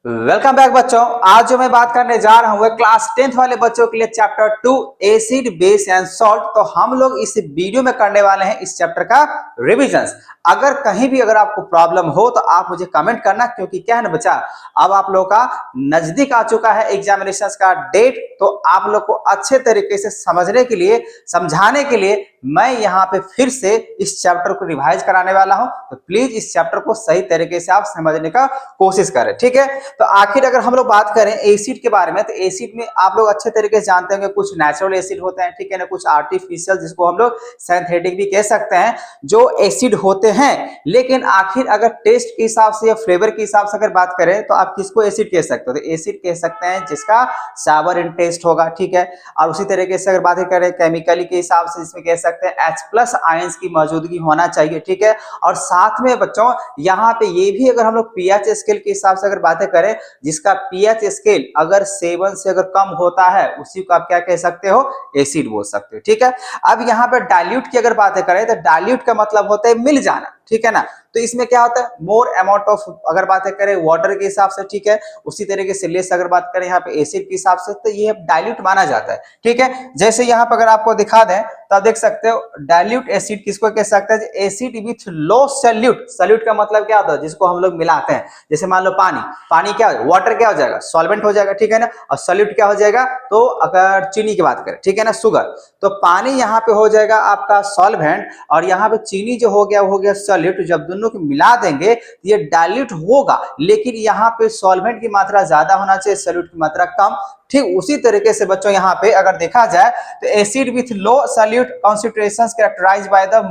Welcome back बच्चों। आज जो मैं बात करने जा रहा हूँ क्लास 10th वाले बच्चों के लिए chapter 2 acid base and salt. तो हम लोग इस वीडियो में करने वाले हैं इस चैप्टर का रिविजन्स। अगर कहीं भी अगर आपको प्रॉब्लम हो तो आप मुझे कमेंट करना, क्योंकि क्या है ना बच्चा, अब आप लोगों का नजदीक आ चुका है एग्जामिनेशन का डेट। तो आप लोग को अच्छे तरीके से समझने के लिए, समझाने के लिए मैं यहाँ पे फिर से इस चैप्टर को रिवाइज कराने वाला हूँ। तो प्लीज इस चैप्टर को सही तरीके से आप समझने का कोशिश करें, ठीक है। तो आखिर अगर हम लोग बात करें एसिड के बारे में, तो एसिड में आप लोग अच्छे तरीके से जानते होंगे कुछ नेचुरल एसिड होते हैं, ठीक है ना, कुछ आर्टिफिशियल जिसको हम लोग सिंथेटिक भी कह सकते हैं, जो एसिड होते हैं। लेकिन आखिर अगर टेस्ट के हिसाब से या फ्लेवर के हिसाब से अगर बात करें तो आप किसको एसिड कह सकते हो? तो एसिड कह सकते हैं जिसका सावर इन टेस्ट होगा, ठीक है। और उसी तरीके से अगर बात करें केमिकली के हिसाब से, इसमें कह सकते हैं H+ आयंस की मौजूदगी होना चाहिए, ठीक है। और साथ में बच्चों यहाँ पे ये भी अगर हम लोग पीएच स्केल के हिसाब से अगर बातें करें, जिसका पीएच स्केल अगर 7 से अगर कम होता है उसी को आप क्या कह सकते हो? एसिड बोल सकते हो, ठीक है। अब यहाँ पे डाइल्यूट की अगर बातें करें तो डाइल्यूट का मतलब होता है मिल जाना, ठीक है ना। तो इसमें क्या होता है? मोर अमाउंट ऑफ अगर बातें करें वाटर के हिसाब से, ठीक है। उसी तरीके से लेस अगर बात करें यहाँ पे एसिड के हिसाब से, तो ये डाइल्यूट माना जाता है, ठीक है। जैसे यहाँ पर अगर आपको दिखा दें तो आप देख सकते हो डाइल्यूट एसिड किसको कह सकते हैं? Acid with low solute. Solute का मतलब क्या होता है? जिसको हम लोग मिलाते हैं। जैसे मान लो पानी, पानी क्या हो, वाटर क्या हो जाएगा? सॉल्वेंट हो जाएगा, ठीक है ना। और सॉल्यूट क्या हो जाएगा? तो अगर चीनी की बात करें, ठीक है ना, शुगर, तो पानी यहाँ पे हो जाएगा आपका सॉल्वेंट, और यहाँ पे चीनी जो हो गया सॉल्यूट। जब दोनों को मिला देंगे तो ये डाइल्यूट होगा, लेकिन यहाँ पे सॉल्वेंट की मात्रा ज्यादा होना चाहिए, सॉल्यूट की मात्रा कम। ठीक उसी तरीके से बच्चों यहाँ पे अगर देखा जाए तो acid with low solute concentrations characterized by the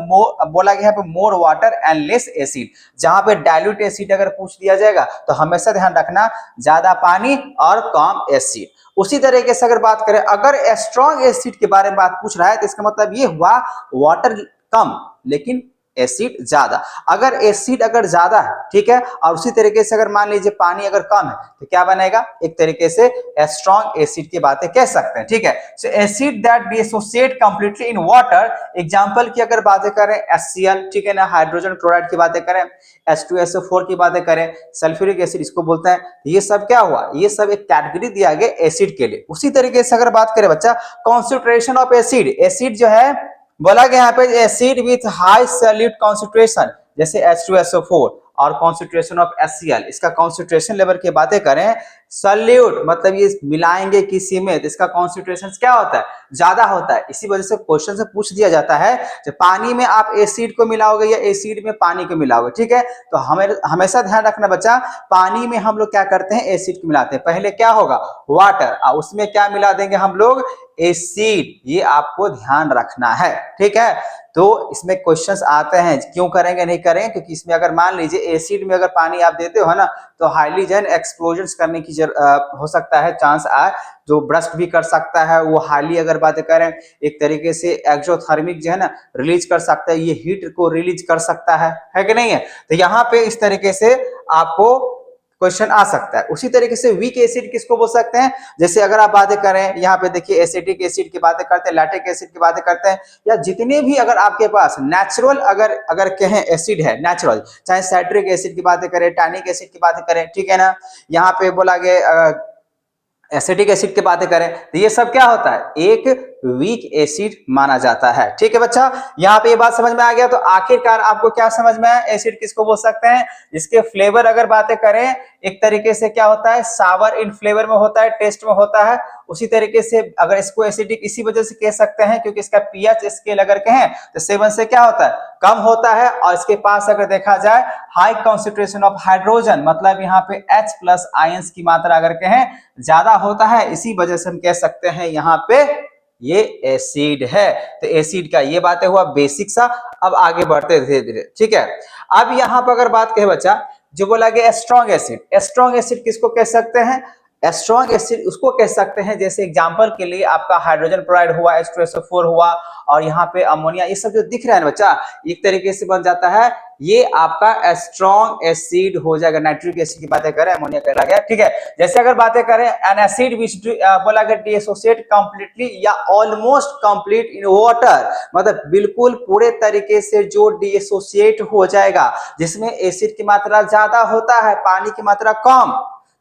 बोला गया है more water and less acid. जहां पे डाइल्यूट एसिड अगर पूछ दिया जाएगा तो हमेशा ध्यान रखना ज्यादा पानी और कम एसिड। उसी तरीके से अगर बात करें, अगर स्ट्रॉन्ग एसिड के बारे में बात पूछ रहा है तो इसका मतलब ये हुआ वाटर कम लेकिन एसिड ज्यादा। अगर एसिड अगर ज्यादा है, ठीक है, और उसी तरीके से अगर मान लीजिए पानी अगर कम है तो क्या बनेगा? एक तरीके से स्ट्रॉन्ग एसिड की बातें कह सकते हैं, ठीक है। सो acid that dissociate completely in water, example की अगर बातें करें HCl, ठीक है ना, हाइड्रोजन क्लोराइड की बातें करें, H2SO4 की बातें करें, सल्फ्यूरिक एसिड इसको बोलते हैं। ये सब क्या हुआ? ये सब एक कैटेगरी दिया गया एसिड के लिए। उसी तरीके से अगर बात करें बच्चा कॉन्सेंट्रेशन ऑफ एसिड, एसिड जो है बोला गया यहाँ पे acid with high solute concentration, जैसे H2SO4, और कॉन्सेंट्रेशन ऑफ HCl, इसका कॉन्सेंट्रेशन लेवल की बातें करें, सॉल्यूट मतलब ये मिलाएंगे किसी में तो इसका कॉन्सेंट्रेशन क्या होता है? ज्यादा होता है। इसी वजह से क्वेश्चन से पूछ दिया जाता है जब पानी में आप एसिड को मिलाओगे या एसिड में पानी को मिलाओगे, ठीक है। तो हमें हमेशा ध्यान रखना बच्चा, पानी में हम लोग क्या करते हैं? एसिड को मिलाते हैं। पहले क्या होगा? वाटर, और उसमें क्या मिला देंगे हम लोग? एसिड। ये आपको ध्यान रखना है, ठीक है। तो इसमें क्वेश्चंस आते हैं, क्यों करेंगे नहीं करेंगे, क्योंकि इसमें अगर मान लीजिए एसिड में अगर पानी आप देते हो ना तो हाईली जन एक्सप्लोजन करने की हो सकता है, चांस आए, जो ब्रस्ट भी कर सकता है। वो हाईली अगर बातें करें एक तरीके से एक्सोथर्मिक जो है ना रिलीज कर सकता है, ये हीट को रिलीज कर सकता है कि नहीं है। तो यहाँ पे इस तरीके से आपको क्वेश्चन आ सकता है। उसी तरीके से वीक एसिड किसको बोल सकते हैं? जैसे अगर आप बातें करें यहाँ पे देखिए एसिटिक एसिड की बातें करते हैं, लैक्टिक एसिड की बातें करते हैं, या जितने भी अगर आपके पास नेचुरल अगर कहें एसिड है नेचुरल, चाहे साइट्रिक एसिड की बातें करें, टैनिक एसिड की बातें करें, ठीक है ना, यहाँ पे बोला गया एसिटिक एसिड की बातें करें, तो ये सब क्या होता है? एक वीक एसिड माना जाता है, ठीक है बच्चा। यहाँ पे ये बात समझ में आ गया। तो आखिरकार आपको क्या समझ में आया? एसिड किसको बोल सकते हैं? जिसके फ्लेवर अगर बातें करें एक तरीके से क्या होता है? सावर इन फ्लेवर में होता है, टेस्ट में होता है। उसी तरीके से अगर इसको एसिडिक इसी वजह से कह सकते हैं क्योंकि इसका पीएच स्केल अगर कहें तो 7 से क्या होता है? कम होता है। और इसके पास अगर देखा जाए हाई कॉन्सेंट्रेशन ऑफ हाइड्रोजन, मतलब यहाँ पे H+ आयंस की मात्रा अगर कहें ज्यादा होता है, इसी वजह से हम कह सकते हैं यहाँ पे ये एसिड है। तो एसिड का ये बातें हुआ बेसिक सा। अब आगे बढ़ते धीरे धीरे, ठीक है। अब यहाँ पर अगर बात कहे बच्चा, जो बोला गया स्ट्रॉन्ग एसिड, स्ट्रॉन्ग एसिड किसको कह सकते हैं? स्ट्रॉन्ग एसिड उसको कह सकते हैं, जैसे एग्जांपल के लिए आपका हाइड्रोजन क्लोराइड हुआ, H2SO4 हुआ, और यहाँ पे अमोनिया, ये सब जो दिख रहा है ना बच्चा, एक तरीके से बन जाता है, ये आपका स्ट्रॉन्ग एसिड हो जाएगा। नाइट्रिक एसिड की बातें करें, अमोनिया कह गया, ठीक है। जैसे अगर बातें करें एन एसिड विच बोला गया डिसोसिएट कंप्लीटली या ऑलमोस्ट कंप्लीट इन वाटर, मतलब बिल्कुल पूरे तरीके से जो डिसोसिएट हो जाएगा, जिसमें एसिड की मात्रा ज्यादा होता है, पानी की मात्रा कम,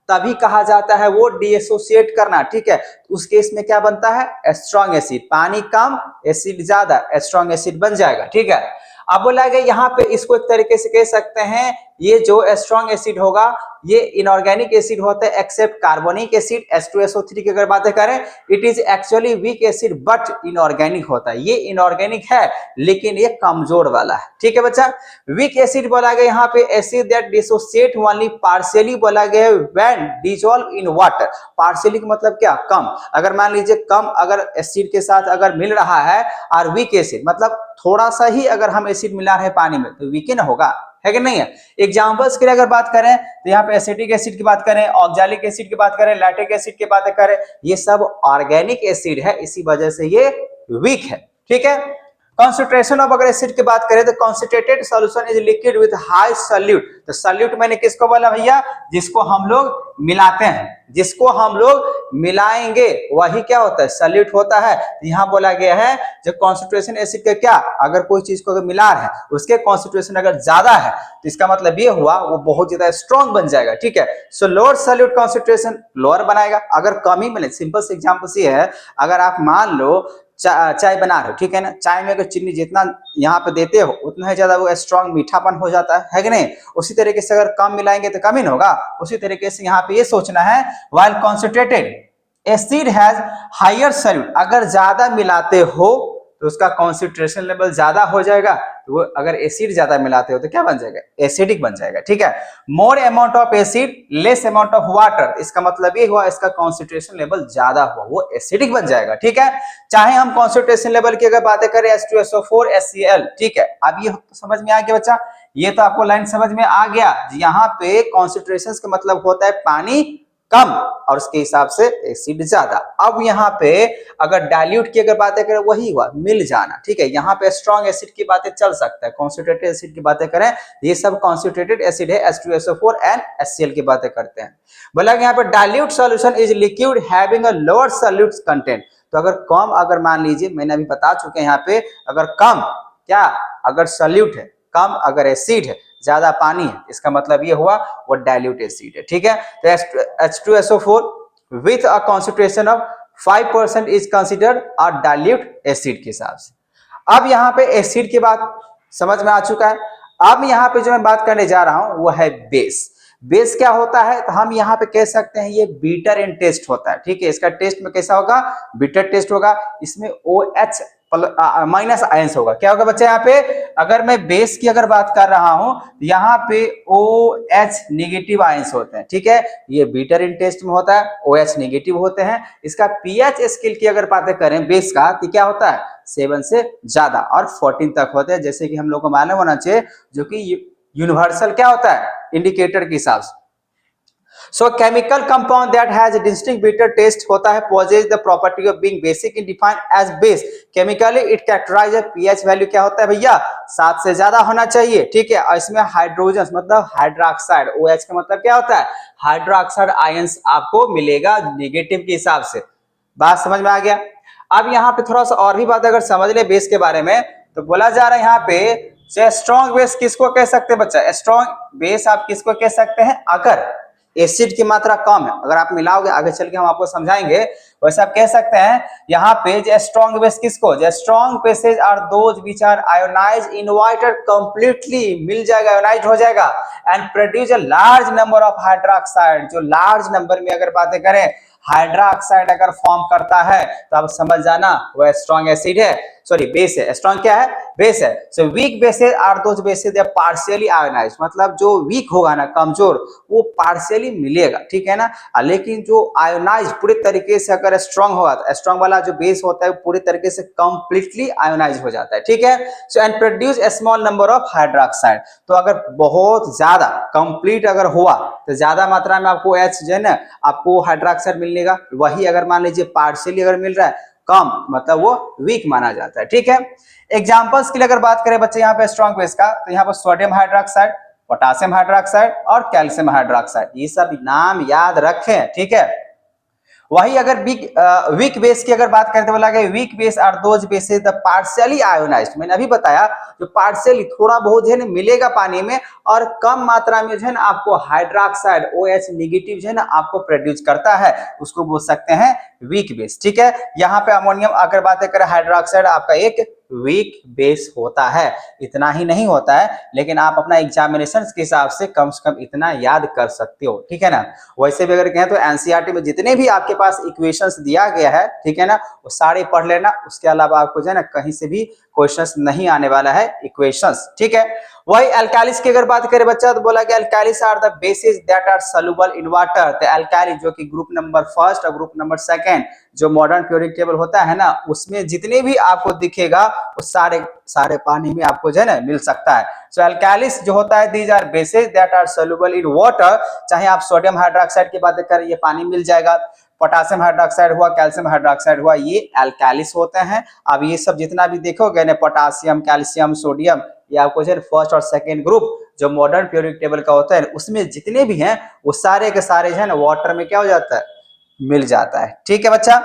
तभी कहा जाता है वो डीएसोसिएट करना, ठीक है। उस केस में क्या बनता है, स्ट्रॉन्ग एसिड, पानी कम एसिड ज्यादा, स्ट्रॉन्ग एसिड बन जाएगा, ठीक है। अब बोला गया यहाँ पे इसको एक तरीके से कह सकते हैं, ये जो स्ट्रॉन्ग एसिड होगा ये इनऑर्गेनिक एसिड होता है एक्सेप्ट कार्बोनिक एसिड H2SO3 की अगर बातें करें, it is actually weak acid but inorganic होता है। ये इनऑर्गेनिक है लेकिन ये कमजोर वाला है, ठीक है बच्चा। वीक एसिड बोला गया यहाँ पे acid that dissociate only partially बोला गया है when dissolve in water. Partially का मतलब क्या, कम। अगर मान लीजिए कम अगर एसिड के साथ अगर मिल रहा है, और वीक एसिड मतलब थोड़ा सा ही अगर हम एसिड मिला रहे हैं पानी में तो वीक ही ना होगा, है कि नहीं है। एग्जांपल्स के लिए अगर बात करें तो यहाँ पे एसिटिक एसिड की बात करें, ऑक्सैलिक एसिड की बात करें, लैक्टिक एसिड की बात करें, ये सब ऑर्गेनिक एसिड है, इसी वजह से ये वीक है, ठीक है। कॉन्सेंट्रेशन ऑफ अगर एसिड की बात करें तो concentrated solution is liquid with high solute. तो सॉल्यूट मैंने किसको बोला भैया, जिसको हम लोग मिलाते हैं, जिसको हम लोग मिलाएंगे वही क्या होता है, सॉल्यूट होता है। यहाँ बोला गया है जो कॉन्सेंट्रेशन एसिड का क्या, अगर कोई चीज को अगर मिला रहे हैं उसके कॉन्सेंट्रेशन अगर ज्यादा है तो इसका मतलब ये हुआ वो बहुत ज्यादा स्ट्रॉन्ग बन जाएगा, ठीक है। सो लोअर सॉल्यूट कॉन्सेंट्रेशन लोअर बनाएगा, अगर कम ही मिले। सिंपल से एग्जांपल ये है, अगर आप मान लो चाय बना रहे हो, ठीक है ना, चाय में अगर चीनी जितना यहाँ पे देते हो उतना ही ज्यादा वो स्ट्रॉन्ग मीठापन हो जाता है कि नहीं। उसी तरीके से अगर कम मिलाएंगे तो कम ही होगा। उसी तरीके से यहाँ पे ये सोचना है, while concentrated acid has higher solute, अगर ज्यादा मिलाते हो तो उसका कॉन्सेंट्रेशन लेवल ज्यादा हो जाएगा। तो वो अगर एसिड ज्यादा मिलाते हो तो क्या बन जाएगा, एसिडिक बन जाएगा, ठीक है। More amount of acid less amount of water, इसका मतलब ये हुआ इसका कॉन्सेंट्रेशन लेवल ज्यादा हुआ, वो एसिडिक बन जाएगा, ठीक है। चाहे हम कॉन्सेंट्रेशन लेवल की अगर बातें करें H2SO4 HCl, ठीक है। अब ये तो समझ में आ गया बच्चा, ये तो आपको लाइन समझ में आ गया। यहाँ पे कॉन्सेंट्रेशन का मतलब होता है पानी कम और उसके हिसाब से एसिड ज्यादा। अब यहाँ पे अगर डाइल्यूट की अगर बातें करें वही हुआ मिल जाना, ठीक है। यहाँ पे स्ट्रॉन्ग एसिड की बातें चल सकता है, कॉन्सेंट्रेटेड एसिड की बातें करें ये सब कॉन्सेंट्रेटेड एसिड है, H2SO4 एंड HCl की बातें करते हैं। बोला यहाँ पे dilute solution is liquid having a lower solute content. तो अगर कम, अगर मान लीजिए मैंने अभी बता चुके हैं यहाँ पे, अगर कम क्या, अगर सॉल्यूट है, कम अगर एसिड है, ज्यादा पानी है, इसका मतलब ये हुआ वो डाइल्यूट एसिड है, ठीक है। तो H2SO4 with a concentration of 5% is considered a dilute acid के हिसाब से। अब यहाँ पे एसिड की बात समझ में आ चुका है। अब यहाँ पे जो मैं बात करने जा रहा हूं वो है बेस। बेस क्या होता है, तो हम यहाँ पे कह सकते हैं ये बीटर एंड टेस्ट होता है, ठीक है। इसका टेस्ट में कैसा होगा, बीटर टेस्ट होगा। इसमें OH माइनस आयंस होगा। क्या होगा बच्चा, यहाँ पे अगर मैं बेस की अगर बात कर रहा हूं यहाँ पे OH नेगेटिव आयंस होते हैं, ठीक है। ये बीटर इन टेस्ट में होता है, OH नेगेटिव होते हैं। इसका pH स्केल की अगर बातें करें बेस का तो क्या होता है, 7 से ज्यादा और 14 तक होते हैं, जैसे कि हम लोग को मालूम होना चाहिए, जो कि यूनिवर्सल क्या होता है इंडिकेटर के हिसाब से। So chemical compound that has a distinct bitter taste होता है possess the property of being basic and defined as base. Chemically it characterizes pH value क्या होता है भैया, 7 से ज्यादा होना चाहिए, ठीक है। और इसमें हाइड्रोजन मतलब हाइड्रोक्साइड, OH का मतलब क्या होता है, हाइड्रोक्साइड आयंस आपको मिलेगा नेगेटिव के हिसाब से। बात समझ में आ गया। अब यहाँ पे थोड़ा सा और भी बात अगर समझ ले बेस के बारे में, तो बोला जा रहा है यहाँ पे स्ट्रॉन्ग बेस किसको कह सकते हैं बच्चा, स्ट्रॉन्ग बेस आप किसको कह सकते हैं, अगर एसिड की मात्रा कम है, अगर आप मिलाओगे आगे चल के हम आपको समझाएंगे, वैसे आप कह सकते हैं यहाँ पे जो स्ट्रॉन्ग बेस किसको, जो strong bases are those which are ionized in water completely, मिल जाएगा आयोनाइज्ड हो जाएगा, and produce a large number of hydroxide, जो लार्ज नंबर में अगर बातें करें हाइड्रोक्साइड अगर फॉर्म करता है तो आप समझ जाना वह स्ट्रॉन्ग एसिड है, सॉरी बेस है। स्ट्रॉन्ग क्या है, बेस है। So weak bases are those bases that partially ionized, मतलब जो वीक होगा ना, कमजोर, वो पार्शियली मिलेगा, ठीक है ना। लेकिन जो आयोनाइज्ड पूरे तरीके से अगर स्ट्रॉन्ग होगा तो स्ट्रॉन्ग वाला जो बेस होता है पूरे तरीके से कंप्लीटली आयोनाइज्ड हो जाता है, ठीक है। So and produce a small number of hydroxide, तो अगर बहुत ज्यादा कंप्लीट अगर हुआ तो ज्यादा मात्रा में आपको H जो है ना आपको हाइड्रोक्साइड मिलेगा। वही अगर मान लीजिए पार्शियली अगर मिल रहा है कम, मतलब वो वीक माना जाता है, ठीक है। एग्जांपल्स के लिए अगर बात करें बच्चे यहाँ पे स्ट्रॉन्ग बेस का, तो यहाँ पर सोडियम हाइड्रोक्साइड, पोटेशियम हाइड्रोक्साइड और कैल्शियम हाइड्रोक्साइड, ये सब नाम याद रखें, ठीक है। वही अगर वीक बेस की अगर बात करें तो बोला गया weak base are those bases the partially ionized. मैंने अभी बताया जो पार्शियली थोड़ा बहुत जो है ना मिलेगा पानी में और कम मात्रा में जो है ना आपको हाइड्रोक्साइड OH नेगेटिव जो है ना आपको प्रोड्यूस करता है, उसको बोल सकते हैं वीक बेस। ठीक है, यहाँ पे अमोनियम अगर बातें करें हाइड्रोक्साइड आपका एक वीक बेस होता है। इतना ही नहीं होता है, लेकिन आप अपना एग्जामिनेशन के हिसाब से कम इतना याद कर सकते हो। ठीक है ना, वैसे भी अगर कहें तो एनसीईआरटी में जितने भी आपके पास इक्वेशंस दिया गया है, ठीक है ना, वो सारे पढ़ लेना। उसके अलावा आपको जो है ना कहीं से भी क्वेश्चंस नहीं आने वाला है इक्वेशंस। ठीक है, वही अल्कालिस की अगर बात करें बच्चा तो बोला कि alkalis are the bases that are soluble in water. तो अल्काली जो कि ग्रुप नंबर फर्स्ट और ग्रुप नंबर सेकंड जो मॉडर्न पीरियोडिक टेबल होता है ना, उसमें जितने भी आपको दिखेगा वो सारे पानी में आपको जो है ना मिल सकता है। सो अल्कालिस जो होता है these are bases that are soluble in water. चाहे आप सोडियम हाइड्रोक्साइड की बात करें, ये पानी मिल जाएगा। पोटासियम हाइड्रोक्साइड हुआ, कैल्शियम हाइड्रोक्साइड हुआ, ये अल्कालिस होते हैं। अब ये सब जितना भी देखोगे ना, पोटासियम, कैल्शियम, सोडियम, ये आपको फर्स्ट और सेकंड ग्रुप जो मॉडर्न पीरियोडिक टेबल का होता है उसमें जितने भी हैं वो सारे के सारे जो है ना वाटर में क्या हो जाता है, मिल जाता है। ठीक है बच्चा,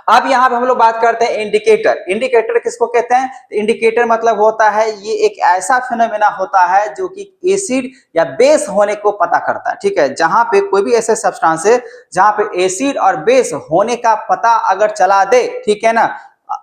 अब यहाँ पे हम लोग बात करते हैं इंडिकेटर। इंडिकेटर किसको कहते हैं? इंडिकेटर मतलब होता है ये एक ऐसा फिनोमेना होता है जो कि एसिड या बेस होने को पता करता है। ठीक है, जहां पे कोई भी ऐसे सब्सटेंस है जहां पे एसिड और बेस होने का पता अगर चला दे, ठीक है ना,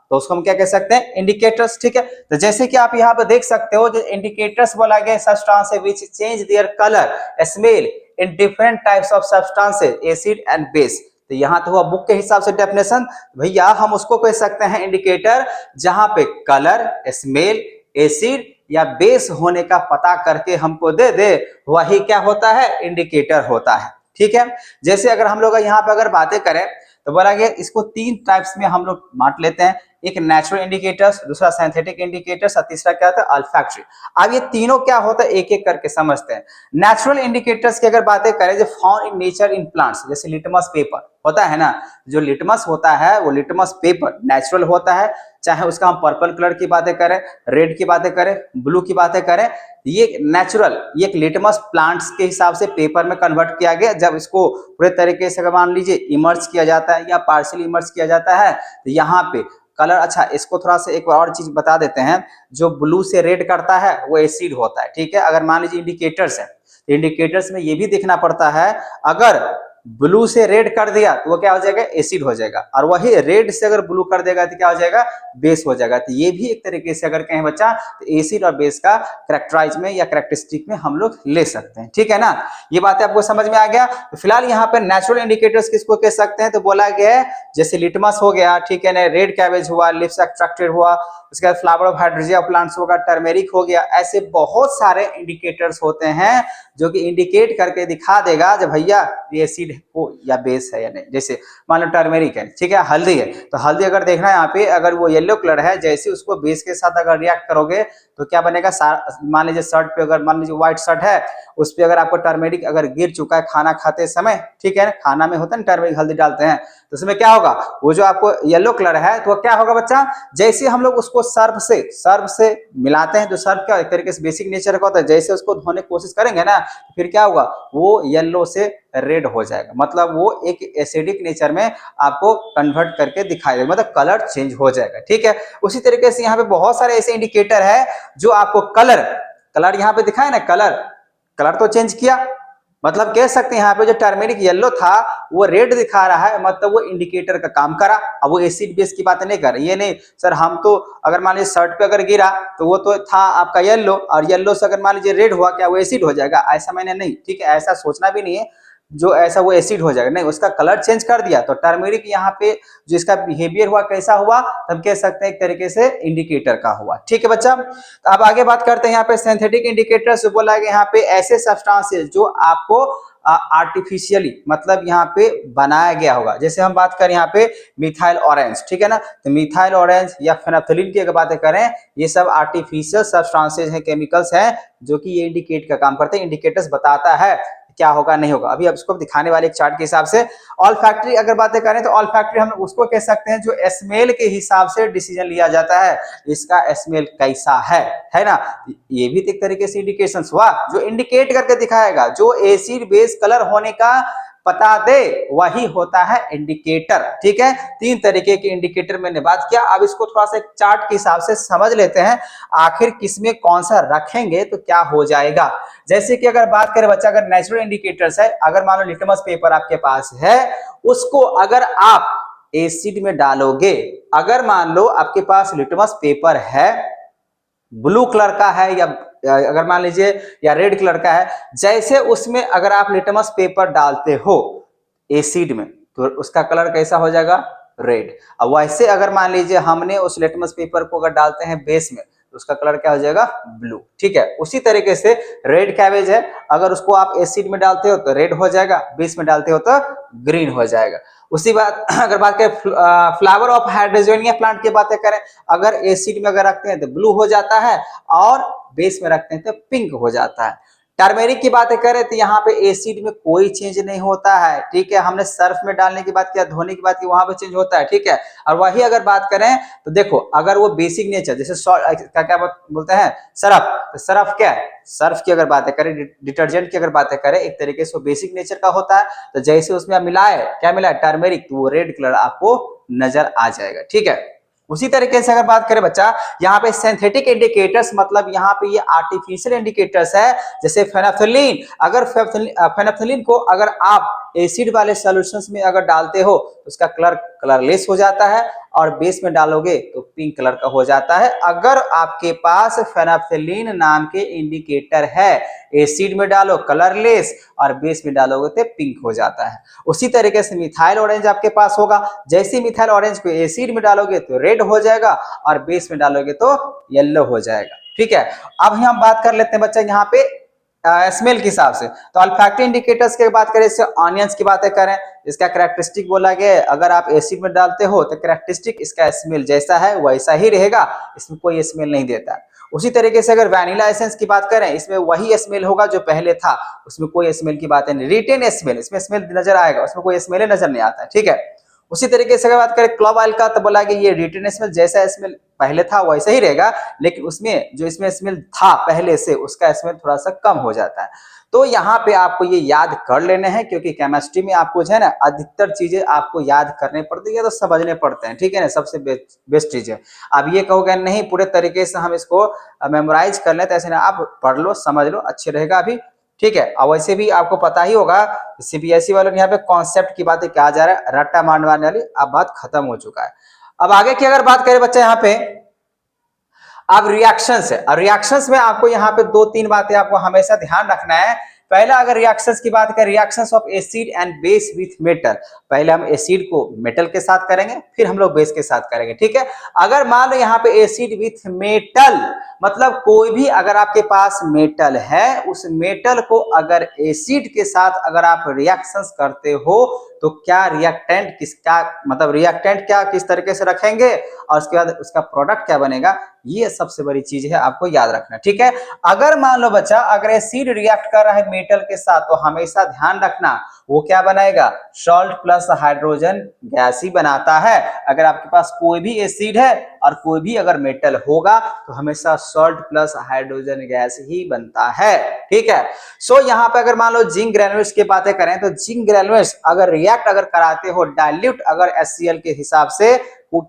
तो उसको हम क्या कह सकते हैं? इंडिकेटर्स। ठीक है, तो जैसे कि आप यहाँ पे देख सकते हो जो इंडिकेटर्स बोला गया सब्सटेंस है which change their colour, smell in different types of substances, acid and base. तो यहाँ तो हुआ बुक के हिसाब से डेफिनेशन। भैया हम उसको कह सकते हैं इंडिकेटर जहां पे कलर, स्मेल, एसिड या बेस होने का पता करके हमको दे दे, वही क्या होता है? इंडिकेटर होता है। ठीक है, जैसे अगर हम लोग यहाँ पे अगर बातें करें तो बोला गया इसको 3 टाइप्स में हम लोग बांट लेते हैं। एक नेचुरल इंडिकेटर्स, दूसरा सिंथेटिक इंडिकेटर्स और तीसरा क्या होता है? अल्फैक्टरी। अब ये तीनों क्या होता है एक एक करके समझते हैं। नेचुरल इंडिकेटर्स की अगर बातें करें जो found in nature in plants, जैसे लिटमस पेपर होता है ना, जो लिटमस होता है वो लिटमस पेपर नेचुरल होता है। चाहे उसका हम पर्पल कलर की बातें करें, रेड की बातें करें, ब्लू की बातें करें, ये नेचुरल, ये एक लिटमस प्लांट्स के हिसाब से पेपर में कन्वर्ट किया गया। जब इसको पूरे तरीके से मान लीजिए इमर्ज किया जाता है या पार्शियली इमर्ज किया जाता है तो यहाँ पे कलर, अच्छा इसको थोड़ा सा एक और चीज बता देते हैं, जो ब्लू से रेड करता है वो एसिड होता है। ठीक है, अगर मान लीजिए इंडिकेटर्स है, इंडिकेटर्स में ये भी देखना पड़ता है, अगर ब्लू से रेड कर दिया तो वो क्या हो जाएगा? एसिड हो जाएगा, और वही रेड से अगर ब्लू कर देगा तो क्या हो जाएगा? बेस हो जाएगा। तो ये भी एक तरीके से अगर कहें बच्चा तो एसिड और बेस का कैरेक्टराइज में या कैरेक्टरिस्टिक में हम लोग ले सकते हैं। ठीक है ना, ये बातें आपको समझ में आ गया। तो फिलहाल यहाँ पे नेचुरल इंडिकेटर्स किसको कह सकते हैं? तो बोला गया है जैसे लिटमस हो गया, ठीक है ना, रेड कैबेज हुआ, लिप्स एक्सट्रैक्टेड हुआ, उसके बाद फ्लावर ऑफ हाइड्रोजिया प्लांट्स होगा, टर्मेरिक हो गया। ऐसे बहुत सारे इंडिकेटर्स होते हैं जो कि इंडिकेट करके दिखा देगा जब भैया ये एसिड हो या बेस है या नहीं। जैसे मान लो टर्मेरिक है, ठीक है, हल्दी है, तो हल्दी अगर देखना है यहाँ पे, अगर वो येलो कलर है, जैसे उसको बेस के साथ अगर रिएक्ट करोगे तो क्या बनेगा? मान लीजिए शर्ट पे, अगर मान लीजिए व्हाइट शर्ट है, उस पर अगर आपको टर्मेरिक अगर गिर चुका है खाना खाते समय, ठीक है ना, खाना में होता है ना टर्मेरिक, हल्दी डालते हैं, तो उसमें क्या होगा? वो जो आपको येलो कलर है तो क्या होगा बच्चा? जैसे हम लोग उसको सर्फ से मिलाते हैं, तो सर्फ क्या एक तरीके से बेसिक नेचर का होता है, जैसे उसको धोने की कोशिश करेंगे ना, फिर क्या होगा? वो येलो से रेड हो जाएगा, मतलब वो एक एसिडिक नेचर में आपको कन्वर्ट करके दिखाई देगा, मतलब कलर चेंज हो जाएगा। ठीक है, उसी तरीके से यहाँ पे बहुत सारे ऐसे इंडिकेटर है जो आपको कलर यहाँ पे दिखाए ना, कलर तो चेंज किया, मतलब कह सकते हैं यहाँ पे जो टर्मेरिक येलो था वो रेड दिखा रहा है, मतलब वो इंडिकेटर का काम करा। अब वो एसिड बेस की बात नहीं कर रही, ये नहीं सर हम तो अगर मान लीजिए शर्ट पे अगर गिरा तो वो तो था आपका येलो, और येलो से अगर मान लीजिए रेड हुआ, क्या वो एसिड हो जाएगा? ऐसा मैंने नहीं, ठीक है, ऐसा सोचना भी नहीं है जो ऐसा वो एसिड हो जाएगा, नहीं, उसका कलर चेंज कर दिया। तो टर्मेरिक यहाँ पे जो इसका बिहेवियर हुआ कैसा हुआ, हम कह सकते हैं एक तरीके से इंडिकेटर का हुआ। ठीक है बच्चा, तो अब आगे बात करते हैं यहाँ पे सिंथेटिक इंडिकेटर्स। बोला गया यहाँ पे ऐसे सब्सटेंसेस जो आपको आर्टिफिशियली मतलब यहाँ पे बनाया गया होगा। जैसे हम बात करें यहाँ पे मिथाइल ऑरेंज, ठीक है ना, तो मिथाइल ऑरेंज या फेनाफ्थलीन की अगर बातें करें, ये सब आर्टिफिशियल सब्सटेंसेस हैं, केमिकल्स हैं जो कि ये इंडिकेट का काम करते हैं। इंडिकेटर्स बताता है क्या होगा नहीं होगा। अभी अब इसको दिखाने वाले एक चार्ट के हिसाब से ऑल फैक्ट्री अगर बातें करें तो ऑल फैक्ट्री हम उसको कह सकते हैं जो स्मेल के हिसाब से डिसीजन लिया जाता है, इसका स्मेल कैसा है ना। ये भी एक तरीके से इंडिकेशंस हुआ जो इंडिकेट करके दिखाएगा, जो एसिड बेस कलर होने का बता दे वही होता है इंडिकेटर। ठीक है, तीन तरीके के इंडिकेटर मैंने बात किया। अब इसको थोड़ा सा चार्ट के हिसाब से समझ लेते हैं, आखिर किसमें कौन सा रखेंगे तो क्या हो जाएगा। जैसे कि अगर बात करें बच्चा, अगर नेचुरल इंडिकेटर्स है, अगर मान लो लिटमस पेपर आपके पास है, उसको अगर आप एसिड में डालोगे, अगर मान लो आपके पास लिटमस पेपर है, ब्लू कलर का है या अगर मान लीजिए या रेड कलर का है, जैसे उसमें अगर आप लिटमस पेपर डालते हो एसिड में तो उसका कलर कैसा हो जाएगा, रेड। अब वैसे अगर मान लीजिए हमने उस लिटमस पेपर को अगर डालते हैं बेस में तो उसका कलर क्या हो जाएगा, ब्लू। ठीक है, उसी तरीके से रेड कैबेज है, अगर उसको आप एसिड में डालते हो तो रेड हो जाएगा, बेस में डालते हो तो ग्रीन हो जाएगा। उसी बात अगर बात करें फ्लावर ऑफ हाइड्रोजनिया प्लांट की बातें करें, अगर एसिड में अगर रखते हैं तो ब्लू हो जाता है और बेस में रखते हैं तो पिंक हो जाता है। टर्मेरिक की बातें करें तो यहाँ पे एसिड में कोई चेंज नहीं होता है। ठीक है, हमने सर्फ में डालने की बात किया, धोने की बात की, वहां पे चेंज होता है। ठीक है, और वही अगर बात करें तो देखो, अगर वो बेसिक नेचर जैसे क्या बोलते हैं सर्फ, तो सर्फ क्या है, सर्फ की अगर बातें करें, डिटर्जेंट की अगर बातें करें, एक तरीके से बेसिक नेचर का होता है। तो जैसे उसमें आप मिलाए, क्या मिला, टर्मेरिक, तो वो रेड कलर आपको नजर आ जाएगा। ठीक है, उसी तरीके से अगर बात करें बच्चा, यहाँ पे सिंथेटिक इंडिकेटर्स, मतलब यहाँ पे ये आर्टिफिशियल इंडिकेटर्स है। जैसे फेनाफ्थलीन, अगर फेनाफ्थलीन को अगर आप एसिड वाले सॉल्यूशंस में अगर डालते हो तो उसका कलर कलरलेस हो जाता है और बेस में डालोगे तो पिंक कलर का हो जाता है। अगर आपके पास फेनाफ्थलीन नाम के इंडिकेटर है, एसिड में डालो कलरलेस और बेस में डालोगे तो पिंक हो जाता है। उसी तरीके से मिथाइल ऑरेंज आपके पास होगा, जैसे मिथाइल ऑरेंज को एसिड में डालोगे तो रेड हो जाएगा और बेस में डालोगे तो येलो हो जाएगा। ठीक है, अब हम बात कर लेते हैं बच्चा यहाँ पे स्मेल के हिसाब से। तो अल्फैक्टिव इंडिकेटर्स की बात करें, इससे ऑनियंस की बातें करें, इसका कैरेक्टरिस्टिक बोला गया है, अगर आप एसिड में डालते हो तो कैरेक्टरिस्टिक इसका स्मेल जैसा है वैसा ही रहेगा, इसमें कोई स्मेल नहीं देता। उसी तरीके से अगर वैनिला एसेंस की बात करें, इसमें वही स्मेल होगा जो पहले था, उसमें कोई स्मेल की बात नहीं। रिटेन स्मेल, इसमें स्मेल नजर आएगा, उसमें कोई स्मेल नजर नहीं आता है। ठीक है, उसी तरीके से अगर बात करें क्लोव ऑयल का, तो बोला कि ये रिटेन स्मेल जैसा स्मेल पहले था वैसा ही रहेगा, लेकिन उसमें जो इसमें स्मेल था पहले से, उसका स्मेल थोड़ा सा कम हो जाता है। तो यहाँ पे आपको ये याद कर लेने हैं, क्योंकि केमिस्ट्री में आपको जो है ना अधिकतर चीजें आपको याद करने पड़ती है तो समझने पड़ते हैं। ठीक है ना, सबसे बेस्ट चीज है। अब ये कहोगे नहीं पूरे तरीके से हम इसको मेमोराइज कर लें, तो ऐसे ना आप पढ़ लो, समझ लो, अच्छे रहेगा अभी। ठीक है, और वैसे भी आपको पता ही होगा सीबीएसई वालों ने यहाँ पे कॉन्सेप्ट की बातें कहा जा रहा है, रट्टा मारने वाली अब बात खत्म हो चुका है। अब आगे की अगर बात करें बच्चा, यहाँ पे अब रिएक्शंस है, और रिएक्शंस में आपको यहाँ पे दो तीन बातें आपको हमेशा ध्यान रखना है। पहला अगर रिएक्शंस की बात करें, reactions of acid and base with metal, पहले हम एसिड को मेटल के साथ करेंगे, फिर हम लोग बेस के साथ करेंगे। ठीक है, अगर मान लो यहाँ पे एसिड विथ मेटल, मतलब कोई भी अगर आपके पास मेटल है, उस मेटल को अगर एसिड के साथ अगर आप रिएक्शंस करते हो तो क्या रिएक्टेंट किसका, मतलब रिएक्टेंट क्या किस तरीके से रखेंगे और उसके बाद उसका प्रोडक्ट क्या बनेगा, ये सबसे बड़ी चीज है, आपको याद रखना। ठीक है, अगर मान लो बच्चा अगर एसिड रिएक्ट कर रहा है मेटल के साथ, तो हमेशा ध्यान रखना वो क्या बनाएगा, सॉल्ट प्लस हाइड्रोजन गैस ही बनाता है। अगर आपके पास कोई भी एसिड है और कोई भी अगर मेटल होगा तो हमेशा सॉल्ट प्लस हाइड्रोजन गैस ही बनता है। ठीक है, सो यहाँ पे अगर मान लो जिंक ग्रेन्यूल्स की बातें करें, तो जिंक ग्रेन्यूल्स अगर रिएक्ट अगर कराते हो डाइल्यूट अगर HCl के हिसाब से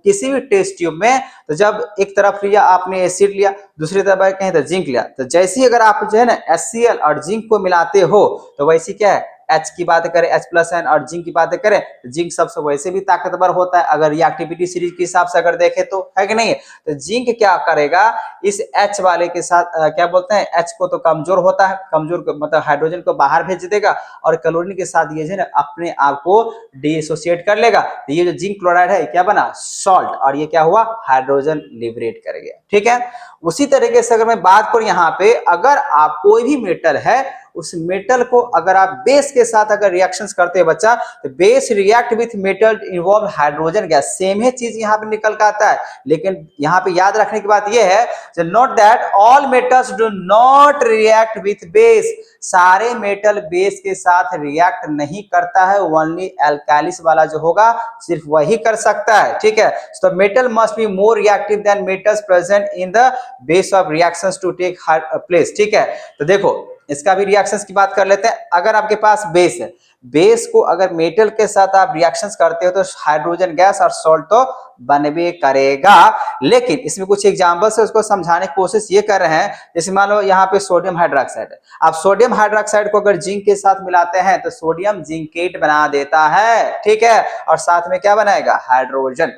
किसी भी टेस्ट ट्यूब में, तो जब एक तरफ लिया आपने एसिड लिया, दूसरी तरफ कहें तो जिंक लिया, तो जैसे ही अगर आप जो है ना HCl और जिंक को मिलाते हो तो वैसी क्या है, H की बात करें H+N और जिंक की बातें करें, जिंक सबसे वैसे भी ताकतवर होता है अगर रिएक्टिविटी सीरीज के हिसाब से अगर देखें तो, है कि नहीं। तो जिंक क्या करेगा, इस H वाले के साथ क्या बोलते हैं, H को तो कमजोर होता है, कमजोर मतलब हाइड्रोजन को बाहर भेज देगा और क्लोरीन के साथ ये जो है ना अपने आप को डीएसोसिएट कर लेगा। तो ये जो जिंक क्लोराइड है क्या बना, सॉल्ट, और ये क्या हुआ, हाइड्रोजन लिबरेट कर गया। ठीक है, उसी तरीके से अगर मैं बात करूं यहाँ पे, अगर आप कोई भी मेटल है उस मेटल को अगर आप बेस के साथ अगर रिएक्शंस करते हैं बच्चा, तो base react with metal involve hydrogen gas, same ही चीज यहाँ पे निकल के आता है। लेकिन यहाँ पे याद रखने की बात यह है, note that all metals do not react with base, सारे मेटल बेस के साथ रिएक्ट नहीं करता है, ओनली एल्काइलिस वाला जो होगा सिर्फ वही कर सकता है। ठीक है, तो metal must be more reactive than metals present in the base of reactions to take place. ठीक है, तो देखो इसका भी रिएक्शंस की बात कर लेते हैं। अगर आपके पास बेस है, बेस को अगर मेटल के साथ आप रिएक्शंस करते हो तो हाइड्रोजन गैस और सॉल्ट तो बनबे करेगा। लेकिन इसमें कुछ एग्जांपल्स है, उसको समझाने की कोशिश ये कर रहे हैं। जैसे मान लो यहाँ पे सोडियम हाइड्रोक्साइड है, आप सोडियम हाइड्रोक्साइड को अगर जिंक के साथ मिलाते हैं तो सोडियम जिंकेट बना देता है, ठीक है, और साथ में क्या बनाएगा, हाइड्रोजन,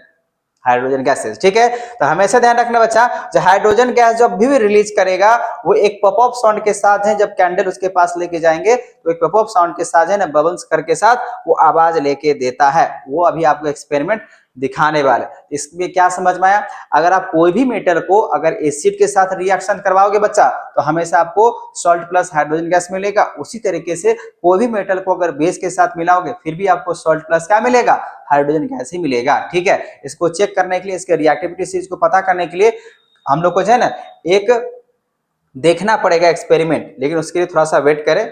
हाइड्रोजन गैसेस, ठीक है। तो हमेशा ध्यान रखना बच्चा, जो हाइड्रोजन गैस जब भी रिलीज करेगा वो एक पॉपअप साउंड के साथ है, जब कैंडल उसके पास लेके जाएंगे तो एक पॉपअप साउंड के साथ है ना, बबल्स करके साथ वो आवाज लेके देता है। वो अभी आपको एक्सपेरिमेंट दिखाने वाले। इसमें क्या समझ में आया, अगर आप कोई भी मेटल को अगर एसिड के साथ रिएक्शन करवाओगे बच्चा तो हमेशा आपको सॉल्ट प्लस हाइड्रोजन गैस मिलेगा। उसी तरीके से कोई भी मेटल को अगर बेस के साथ मिलाओगे फिर भी आपको सॉल्ट प्लस क्या मिलेगा, हाइड्रोजन गैस ही मिलेगा, ठीक है। इसको चेक करने के लिए, इसके रिएक्टिविटी चीज को पता करने के लिए हम लोग को जो है ना एक देखना पड़ेगा एक्सपेरिमेंट, लेकिन उसके लिए थोड़ा सा वेट करें।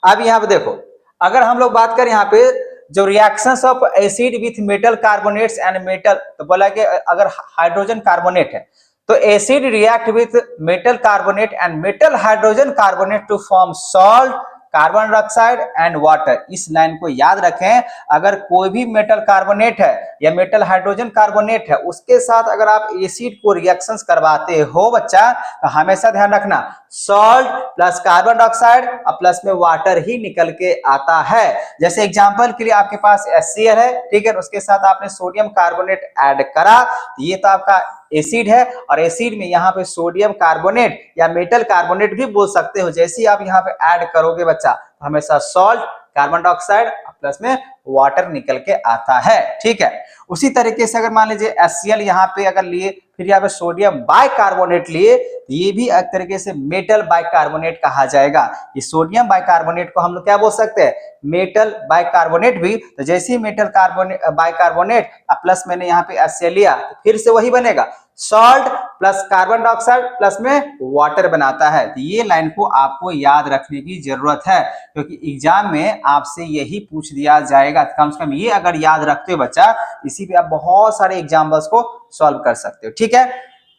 अब यहाँ पे देखो, अगर हम लोग बात करें यहाँ पे जो reactions of acid with metal carbonates and metal, तो बोला कि अगर हाइड्रोजन कार्बोनेट है तो acid react with metal carbonate and metal hydrogen carbonate to form salt, carbon dioxide and water. इस लाइन को याद रखें, अगर कोई भी मेटल कार्बोनेट है या मेटल हाइड्रोजन कार्बोनेट है उसके साथ अगर आप एसिड को रिएक्शंस करवाते हो बच्चा तो हमेशा ध्यान रखना सॉल्ट प्लस कार्बन डाइऑक्साइड और प्लस में वाटर ही निकल के आता है। जैसे एग्जांपल के लिए आपके पास HCl है, ठीक है, उसके साथ आपने सोडियम कार्बोनेट ऐड करा, ये तो आपका एसिड है, और एसिड में यहाँ पे सोडियम कार्बोनेट या मेटल कार्बोनेट भी बोल सकते हो। जैसे ही आप यहाँ पे ऐड करोगे बच्चा तो हमेशा सॉल्ट, कार्बन डाइऑक्साइड प्लस में वाटर निकल के आता है, ठीक है। उसी तरीके से अगर मान लीजिए HCl यहाँ पे अगर लिए, फिर यहाँ पे सोडियम बाइकार्बोनेट लिए, ये भी एक तरीके से मेटल बाइकार्बोनेट कहा जाएगा। ये सोडियम बाइकार्बोनेट को हम लोग क्या बोल सकते हैं, मेटल बाइकार्बोनेट भी। तो जैसे ही मेटल कार्बोनेट बाइकार्बोनेट प्लस मैंने यहाँ पे HCl लिया तो फिर से वही बनेगा, salt plus carbon dioxide plus में वाटर बनाता है। तो ये लाइन को आपको याद रखने की जरूरत है, क्योंकि एग्जाम में आपसे यही पूछ दिया जाएगा। कम से कम ये अगर याद रखते हो बच्चा, इसी पे आप बहुत सारे एग्जाम्पल्स को सॉल्व कर सकते हो, ठीक है।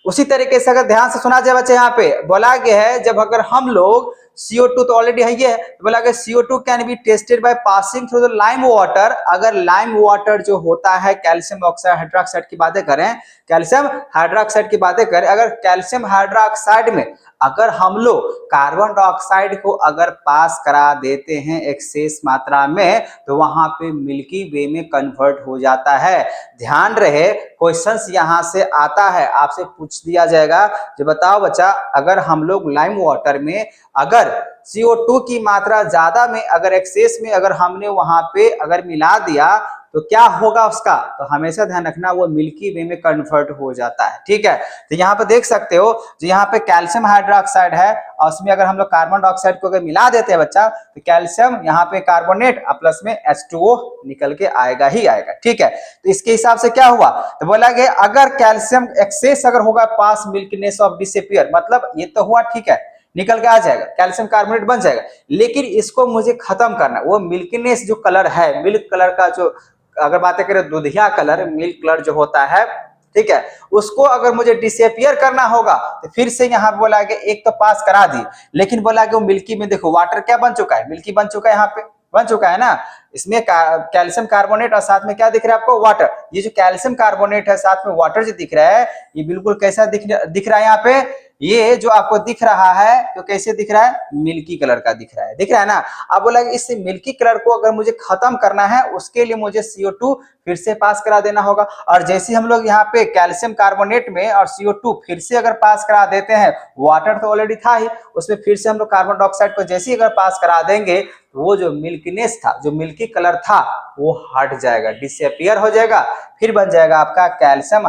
उसी तरीके से अगर ध्यान से सुना जाए बच्चे, यहाँ पे बोला गया है जब अगर हम लोग CO2 तो ऑलरेडी है, ये बोला गया CO2 can be tested by passing through the lime water. अगर लाइम वाटर जो होता है, कैल्शियम ऑक्साइड हाइड्रोक्साइड की बातें करें, कैल्शियम हाइड्रोक्साइड की बातें करें, अगर कैल्शियम हाइड्रोक्साइड में अगर हम लोग कार्बन डाइऑक्साइड को अगर पास करा देते हैं एक्सेस मात्रा में तो वहां पे मिल्की वे में कन्वर्ट हो जाता है। ध्यान रहे, क्वेश्चंस यहां से आता है, आपसे पूछ दिया जाएगा जो बताओ बच्चा, अगर हम लोग लाइम वाटर में अगर CO2 की मात्रा ज्यादा में अगर एक्सेस में अगर हमने वहां पे अगर मिला दिया तो क्या होगा उसका, तो हमेशा ध्यान रखना वो मिल्की वे में कन्वर्ट हो जाता है, ठीक है। तो यहाँ पे देख सकते हो जो यहाँ पे कैल्शियम हाइड्रोक्साइड है और उसमें अगर हम लोग कार्बन डाइऑक्साइड को अगर मिला देते हैं बच्चा तो कैल्शियम यहाँ पे कार्बोनेट प्लस में H2O निकल के आएगा ही आएगा, ठीक है। तो इसके हिसाब से क्या हुआ, तो बोला गया अगर कैल्शियम एक्सेस अगर होगा पास मिल्कीनेस ऑफ डिसअपीयर, मतलब ये तो हुआ, ठीक है, निकल के आ जाएगा, कैल्शियम कार्बोनेट बन जाएगा, लेकिन इसको मुझे खत्म करना, वो मिल्कीनेस जो कलर है, मिल्क कलर का जो अगर बातें करें दूधिया कलर, मिल्क कलर जो होता है, ठीक है, उसको अगर मुझे डिसअपीयर करना होगा तो फिर से यहाँ बोला कि एक तो पास करा दी, लेकिन बोला कि वो मिल्की में देखो वाटर क्या बन चुका है, मिल्की बन चुका है, यहाँ पे बन चुका है ना, इसमें कैल्शियम कार्बोनेट और साथ में क्या दिख रहा है आपको, वाटर। ये जो कैल्शियम कार्बोनेट है साथ में वाटर जो दिख रहा है, ये बिल्कुल कैसा दिख रहा है यहाँ पे, ये जो आपको दिख रहा है तो कैसे दिख रहा है, मिल्की कलर का दिख रहा है, दिख रहा है ना। अब बोला इस मिल्की कलर को अगर मुझे खत्म करना है उसके लिए मुझे CO2 फिर से पास करा देना होगा, और जैसे हम लोग यहाँ पे कैल्शियम कार्बोनेट में और CO2 फिर से अगर पास करा देते हैं, वाटर तो ऑलरेडी था ही, उसमें फिर से हम लोग कार्बन डाइऑक्साइड को जैसे ही अगर पास करा देंगे तो वो जो मिल्कीनेस था, जो मिल्की कलर था वो हट जाएगा, डिसअपीयर हो जाएगा, फिर बन जाएगा आपका कैल्शियम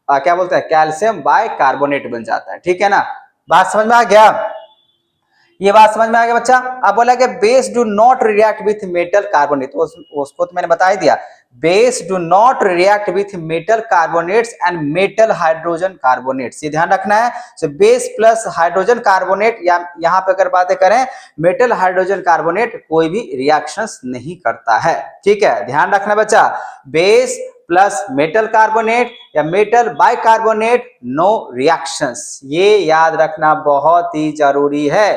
क्या बोलते हैं, कैल्शियम बाइकार्बोनेट बन जाता है, ठीक है ना। बात समझ में आ गया, ये बात समझ में आ गया बच्चा। अब बोला कि base do not react with metal carbonate, उसको तो मैंने बता ही दिया, base do not react with metal carbonates and metal hydrogen carbonates, ये ध्यान रखना है। So base plus hydrogen carbonate, या यहाँ पे अगर बातें करें मेटल हाइड्रोजन कार्बोनेट कोई भी रिएक्शंस नहीं करता है, ठीक है, ध्यान रखना बच्चा। बेस प्लस मेटल कार्बोनेट या मेटल बाइकार्बोनेट, नो रिएक्शंस, ये याद रखना बहुत ही जरूरी है,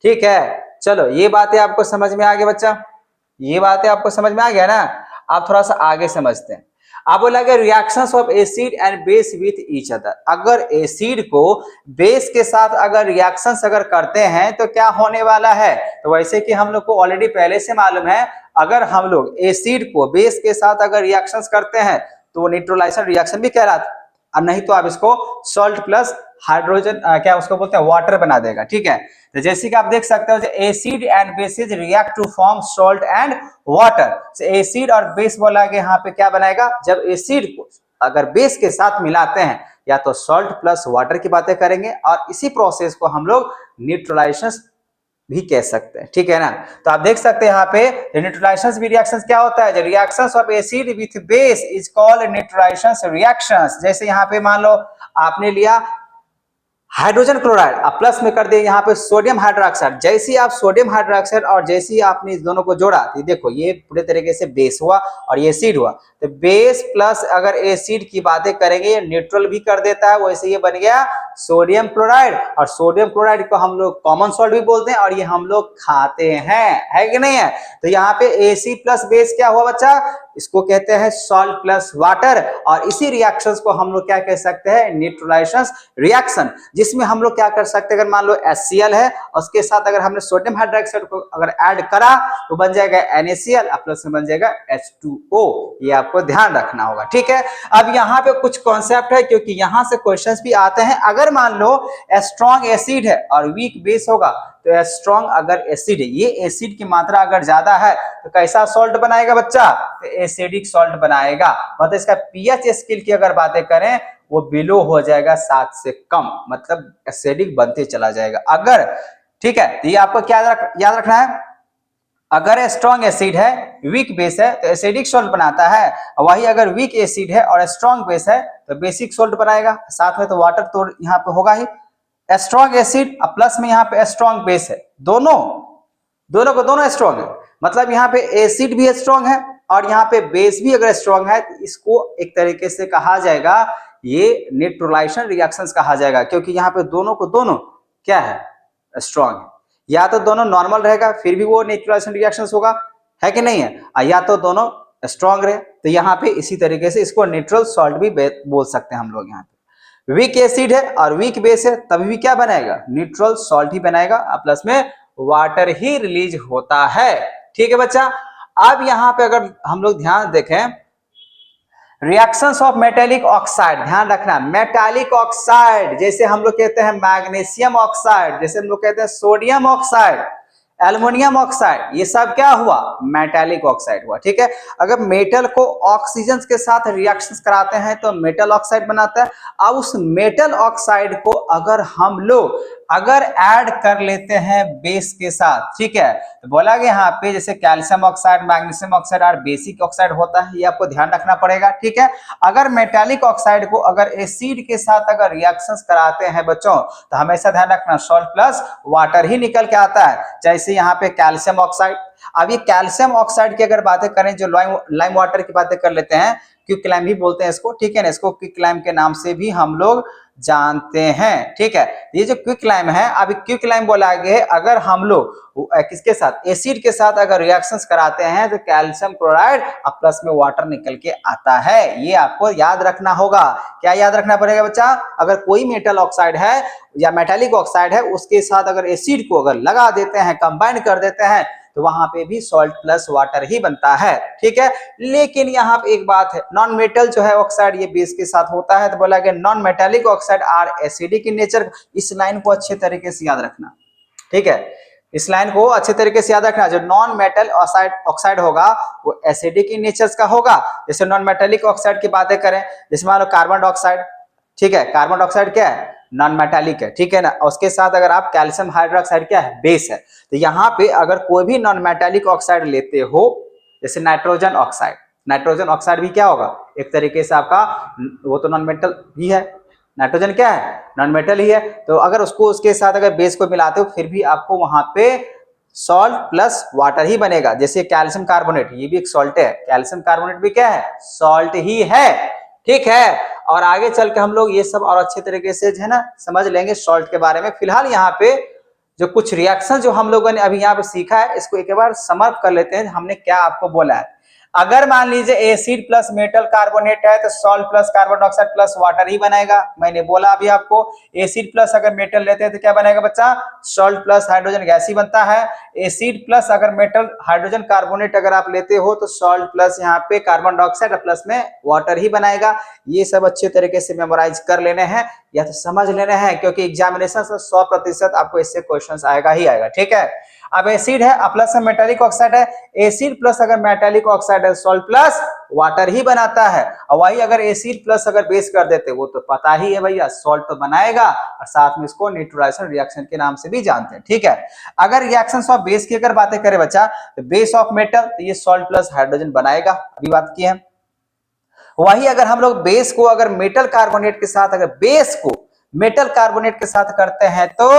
ठीक है, चलो ये बातें आपको समझ में आ गया बच्चा, ये बातें आपको समझ में आ गया ना। आप थोड़ा सा आगे समझते हैं। आप बोलेंगे reactions of acid and base with each other. अगर एसिड को बेस के साथ अगर रिएक्शंस अगर करते हैं तो क्या होने वाला है। तो वैसे कि हम लोग को ऑलरेडी पहले से मालूम है, अगर हम लोग एसिड को बेस के साथ अगर रिएक्शंस करते हैं तो वो न्यूट्रलाइजेशन रिएक्शन भी कहलाता है, और नहीं तो आप इसको सॉल्ट प्लस हाइड्रोजन क्या उसको बोलते हैं वाटर बना देगा। ठीक है, तो जैसे कि आप देख सकते हो acid and bases react to form salt and water. Acid और बेस बोला गया, यहाँ पे क्या बनाएगा, जब एसिड को अगर बेस के साथ मिलाते हैं या तो सॉल्ट प्लस वाटर की बातें करेंगे, और इसी प्रोसेस को हम लोग न्यूट्रलाइजेशन भी कह सकते हैं। ठीक है ना, तो आप देख सकते हैं यहाँ पे न्यूट्रलाइजेशन भी रिएक्शंस क्या होता है, reactions of acid with base is called neutralization reactions. जैसे यहाँ पे मान लो आपने लिया हाइड्रोजन क्लोराइड, आप प्लस में कर दिए यहाँ पे सोडियम हाइड्रोक्साइड। जैसे ही आप सोडियम हाइड्रोक्साइड और जैसे ही आपने इस दोनों को जोड़ा, तो देखो ये पूरे तरीके से बेस हुआ और ये एसिड हुआ। तो बेस प्लस अगर एसिड की बातें करेंगे ये न्यूट्रल भी कर देता है, वैसे ये बन गया सोडियम क्लोराइड। और सोडियम क्लोराइड को हम लोग कॉमन सॉल्ट भी बोलते हैं, और ये हम लोग खाते हैं, है कि नहीं है। तो यहाँ पे एसी प्लस बेस क्या हुआ बच्चा, इसको कहते हैं सॉल्ट प्लस वाटर। और इसी रिएक्शंस को हम लोग क्या कह सकते हैं, न्यूट्रलाइजेशन रिएक्शन, जिसमें हम लोग क्या कर सकते हैं, अगर मान लो HCl है उसके साथ अगर हमने सोडियम हाइड्रोक्साइड को अगर ऐड करा तो बन जाएगा NaCl, प्लस में बन जाएगा H2O। ये आपको ध्यान रखना होगा। ठीक है, अब यहाँ पे कुछ कॉन्सेप्ट है, क्योंकि यहाँ से क्वेश्चंस भी आते हैं। अगर मान लो स्ट्रॉन्ग एसिड है और वीक बेस होगा, तो स्ट्रॉन्ग अगर एसिड है, ये एसिड की मात्रा अगर ज्यादा है तो कैसा सॉल्ट बनाएगा बच्चा, तो एसिडिक सॉल्ट बनाएगा। मतलब इसका पीएच स्केल की अगर बातें करें वो बिलो हो जाएगा 7 से कम, मतलब एसिडिक बनते चला जाएगा अगर। ठीक है, तो ये आपको क्या याद रखना है, अगर स्ट्रॉन्ग एसिड है वीक बेस है तो एसिडिक सॉल्ट बनाता है, वही अगर वीक एसिड है और स्ट्रॉन्ग बेस है तो बेसिक सॉल्ट बनाएगा। साथ में तो वाटर तो यहाँ पे होगा ही। स्ट्रॉन्ग एसिड प्लस में यहाँ पे स्ट्रॉन्ग बेस है, दोनों स्ट्रॉन्ग है, मतलब यहाँ पे एसिड भी स्ट्रॉन्ग है और यहाँ पे बेस भी अगर स्ट्रॉन्ग है तो इसको एक तरीके से कहा जाएगा ये न्यूट्रलाइजेशन रिएक्शंस कहा जाएगा, क्योंकि यहाँ पे दोनों को दोनों क्या है, स्ट्रॉन्ग है। या तो दोनों नॉर्मल रहेगा फिर भी वो न्यूट्रलाइजेशन रिएक्शंस होगा, है कि नहीं है, या तो दोनों स्ट्रॉन्ग रहे। तो यहाँ पे इसी तरीके से इसको न्यूट्रल सॉल्ट भी बोल सकते हैं हम लोग। यहाँ पे वीक एसिड है और वीक बेस है तभी भी क्या बनाएगा, न्यूट्रल सॉल्ट ही बनाएगा, प्लस में वाटर ही रिलीज होता है। ठीक है बच्चा, अब यहाँ पे अगर हम लोग ध्यान देखें, रिएक्शंस ऑफ मेटेलिक ऑक्साइड, ध्यान रखना मेटालिक ऑक्साइड, जैसे हम लोग कहते हैं मैग्नीशियम ऑक्साइड, जैसे हम लोग कहते हैं सोडियम ऑक्साइड, एल्युमिनियम ऑक्साइड, ये सब क्या हुआ, मेटालिक ऑक्साइड हुआ। ठीक है, अगर मेटल को ऑक्सीजन के साथ रिएक्शंस कराते हैं तो मेटल ऑक्साइड बनाता है। अब उस मेटल ऑक्साइड को अगर हम लोग अगर ऐड कर लेते हैं बेस के साथ, ठीक है, तो बोला गया यहाँ पे जैसे कैल्शियम ऑक्साइड, मैग्नीशियम ऑक्साइड और बेसिक ऑक्साइड होता है, ये आपको ध्यान रखना पड़ेगा। ठीक है, अगर मेटालिक ऑक्साइड को अगर एसिड के साथ अगर रिएक्शंस कराते हैं बच्चों, तो हमेशा ध्यान रखना सॉल्ट प्लस वाटर ही निकल के आता है। जैसे यहाँ पे कैल्शियम ऑक्साइड, अब ये कैल्शियम ऑक्साइड की अगर बातें करें, जो लाइम वाटर की बातें कर लेते हैं, क्विकलाइम भी बोलते हैं इसको, ठीक है ना, इसको क्विकलाइम के नाम से भी हम लोग जानते हैं। ठीक है, ये जो क्विकलाइम है, अभी क्विकलाइम बोला गया है, अगर हम लोग किसके साथ, एसिड के साथ अगर रिएक्शंस कराते हैं तो कैल्शियम क्लोराइड प्लस में वाटर निकल के आता है। ये आपको याद रखना होगा। क्या याद रखना पड़ेगा बच्चा, अगर कोई मेटल ऑक्साइड है या मेटालिक ऑक्साइड है उसके साथ अगर एसिड को अगर लगा देते हैं, कंबाइन कर देते हैं, तो वहां पे भी सॉल्ट प्लस वाटर ही बनता है। ठीक है, लेकिन यहाँ पे एक बात है, नॉन मेटल जो है ऑक्साइड ये बेस के साथ होता है, तो बोला गया non metallic oxide are acidic in nature. इस लाइन को अच्छे तरीके से याद रखना। ठीक है, इस लाइन को अच्छे तरीके से याद रखना, जो नॉन मेटल ऑक्साइड होगा वो एसिडिक इन नेचर का होगा। जैसे नॉन मेटालिक ऑक्साइड की बातें करें, जैसे मान लो कार्बन डाइऑक्साइड, ठीक है, कार्बन डाइऑक्साइड क्या है, नॉन मेटालिक है, ठीक है ना, उसके साथ अगर आप कैल्शियम हाइड्रोक्साइड क्या है, बेस है। तो यहाँ पे अगर कोई भी नॉन मेटालिक ऑक्साइड लेते हो, जैसे नाइट्रोजन ऑक्साइड, नाइट्रोजन ऑक्साइड भी क्या होगा, एक तरीके से आपका वो तो नॉन मेटल ही है, नाइट्रोजन क्या है, नॉन मेटल ही है। तो अगर उसको उसके साथ अगर बेस को मिलाते हो फिर भी आपको वहां पे सॉल्ट प्लस वाटर ही बनेगा। जैसे कैल्शियम कार्बोनेट, ये भी एक सॉल्ट है, कैल्शियम कार्बोनेट भी क्या है, सॉल्ट ही है। ठीक है, और आगे चल के हम लोग ये सब और अच्छे तरीके से जो है ना समझ लेंगे सॉल्ट के बारे में। फिलहाल यहाँ पे जो कुछ रिएक्शन जो हम लोगों ने अभी यहाँ पे सीखा है, इसको एक बार समअप कर लेते हैं। हमने क्या आपको बोला है, अगर मान लीजिए एसिड प्लस मेटल कार्बोनेट है तो salt plus carbon dioxide plus water ही बनेगा। मैंने बोला अभी आपको, एसिड प्लस अगर मेटल लेते हैं तो क्या बनेगा बच्चा, सॉल्ट प्लस हाइड्रोजन गैस ही बनता है। एसिड प्लस अगर मेटल हाइड्रोजन कार्बोनेट अगर आप लेते हो तो सॉल्ट प्लस यहाँ पे कार्बन डाइऑक्साइड प्लस में वाटर ही बनाएगा। ये सब अच्छे तरीके से मेमोराइज कर लेने हैं या तो समझ लेने हैं, क्योंकि एग्जामिनेशन से 100% आपको इससे क्वेश्चन आएगा ही आएगा। ठीक है, अब एसिड है प्लस में मेटालिक ऑक्साइड है, एसिड प्लस अगर मेटालिक ऑक्साइड है सॉल्ट प्लस वाटर ही बनाता है। और वही अगर एसिड प्लस अगर बेस कर देते वो तो पता ही है भैया, सॉल्ट तो बनाएगा और साथ में इसको न्यूट्रलाइजेशन रिएक्शन के नाम से भी जानते हैं। ठीक है, अगर रिएक्शंस ऑफ बेस की अगर बातें करें बच्चा, तो बेस ऑफ मेटल तो ये सॉल्ट प्लस हाइड्रोजन बनाएगा, अभी बात की है। वही अगर हम लोग बेस को अगर मेटल कार्बोनेट के साथ, अगर बेस को मेटल कार्बोनेट के साथ करते हैं तो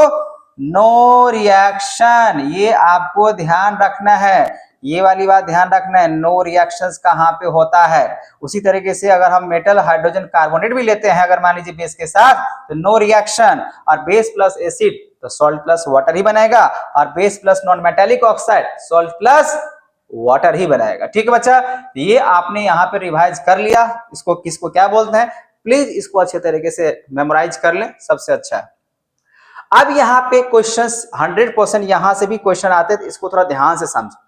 नो रिएक्शन, ये आपको ध्यान रखना है, ये वाली बात ध्यान रखना है, नो रिएक्शंस कहां पे होता है। उसी तरीके से अगर हम मेटल हाइड्रोजन कार्बोनेट भी लेते हैं अगर मान लीजिए बेस के साथ, तो नो रिएक्शन, और बेस प्लस एसिड तो सॉल्ट प्लस वाटर ही बनेगा, और base plus non metallic oxide salt plus water ही बनाएगा। ठीक है बच्चा, ये आपने यहाँ पे रिवाइज कर लिया, इसको किसको क्या बोलते हैं, प्लीज इसको अच्छे तरीके से मेमोराइज कर लें, सबसे अच्छा है। अब यहाँ पे क्वेश्चंस 100% यहां से भी क्वेश्चन आते हैं, तो इसको थोड़ा ध्यान से समझो।